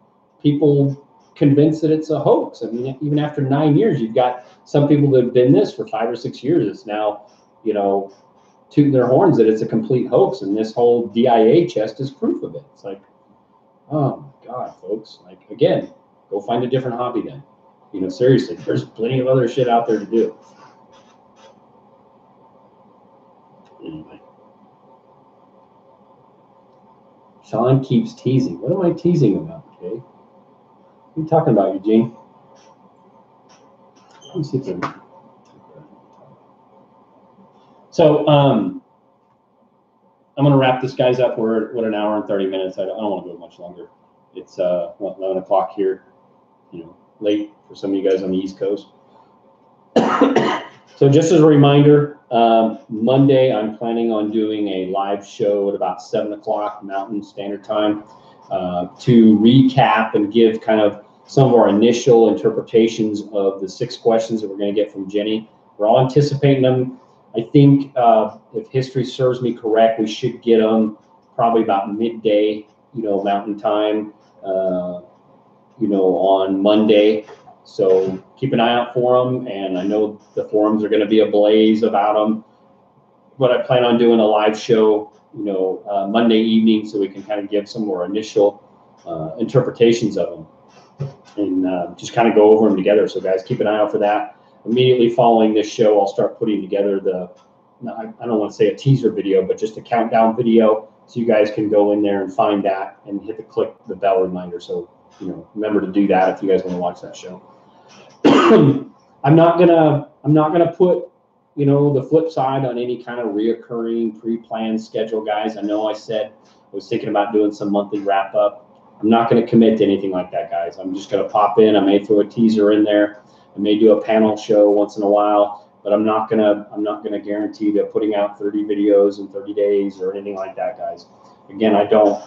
people convinced that it's a hoax. Even after 9 years, you've got some people that have been this for 5 or 6 years. It's now you know, tooting their horns that it's a complete hoax, and this whole DIA chest is proof of it. It's like, oh my God, folks. Like, again, go find a different hobby then. You know, seriously, there's plenty of other shit out there to do. Anyway. Sean keeps teasing. What am I teasing about, Jay? What are you talking about, Eugene? Let me see if I... So, I'm going to wrap this, guys, up. We're at an hour and 30 minutes. I don't want to go much longer. It's 11 o'clock here, you know, late for some of you guys on the East Coast. So just as a reminder, Monday I'm planning on doing a live show at about 7 o'clock Mountain Standard Time to recap and give kind of some of our initial interpretations of the 6 questions that we're going to get from Jenny. We're all anticipating them. I think if history serves me correct, we should get them probably about midday, you know, Mountain Time, you know, on Monday. So keep an eye out for them, and I know the forums are going to be ablaze about them. But I plan on doing a live show, you know, Monday evening, so we can kind of give some more initial interpretations of them, and just kind of go over them together. So guys, keep an eye out for that. Immediately following this show, I'll start putting together the, I don't want to say a teaser video, but just a countdown video, so you guys can go in there and find that and hit the bell reminder. So, you know, remember to do that if you guys want to watch that show. I'm not gonna put, you know, the flip side on any kind of reoccurring pre-planned schedule, guys. I know I said I was thinking about doing some monthly wrap up. I'm not going to commit to anything like that, guys. I'm just going to pop in. I may throw a teaser in there. I may do a panel show once in a while, but I'm not gonna guarantee to putting out 30 videos in 30 days or anything like that, guys. Again, I don't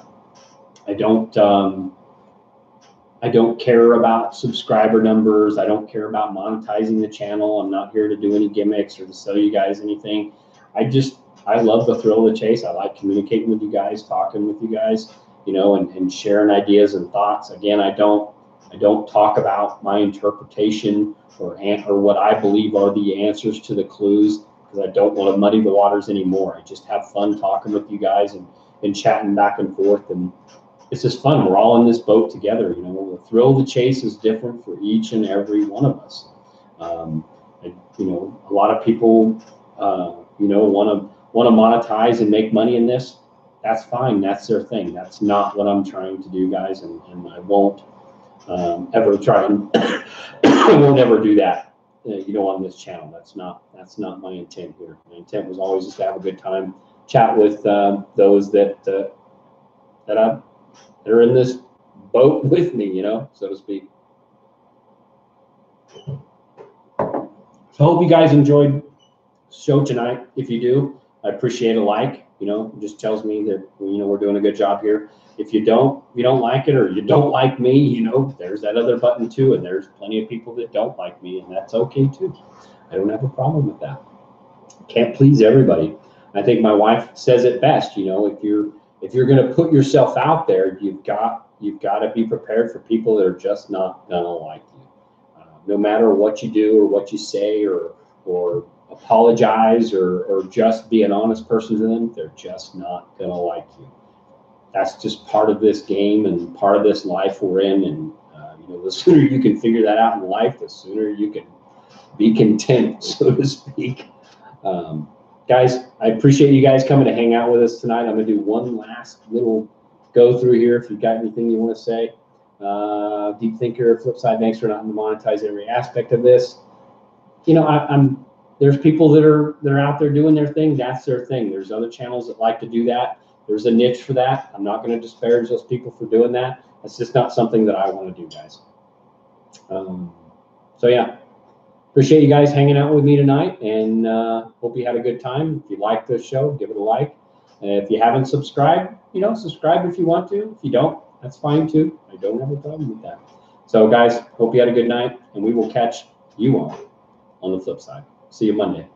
care about subscriber numbers. I don't care about monetizing the channel. I'm not here to do any gimmicks or to sell you guys anything. I love the thrill of the chase. I like communicating with you guys, talking with you guys, you know, and sharing ideas and thoughts. Again, I don't talk about my interpretation or what I believe are the answers to the clues, because I don't want to muddy the waters anymore. I just have fun talking with you guys and chatting back and forth, and it's just fun. We're all in this boat together. You know, the thrill of the chase is different for each and every one of us. You know, a lot of people, you know, want to monetize and make money in this. That's fine. That's their thing. That's not what I'm trying to do, guys, and I won't ever try and I won't ever do that. You know, on this channel. That's not my intent here. My intent was always just to have a good time, chat with those that are in this boat with me, you know, so to speak. So I hope you guys enjoyed the show tonight. If you do, I appreciate a like. You know, it just tells me that, you know, we're doing a good job here. If you don't like it, or you don't like me, you know, there's that other button too, and there's plenty of people that don't like me, and that's okay too. I don't have a problem with that. Can't please everybody. I think my wife says it best. You know, if you're going to put yourself out there, you've got to be prepared for people that are just not gonna like you. No matter what you do or what you say or apologize or just be an honest person to them, they're just not gonna like you. That's just part of this game and part of this life we're in. And you know, the sooner you can figure that out in life, the sooner you can be content, so to speak. Guys, I appreciate you guys coming to hang out with us tonight. I'm going to do one last little go through here. If you've got anything you want to say. Deep Thinker, Flipside, thanks for not monetizing every aspect of this. You know, there's people that are out there doing their thing. That's their thing. There's other channels that like to do that. There's a niche for that. I'm not going to disparage those people for doing that. That's just not something that I want to do, guys. So yeah. Appreciate you guys hanging out with me tonight, and hope you had a good time. If you like this show, give it a like. If you haven't subscribed, you know, subscribe if you want to. If you don't, that's fine too. I don't have a problem with that. So guys, hope you had a good night, and we will catch you all on the flip side. See you Monday.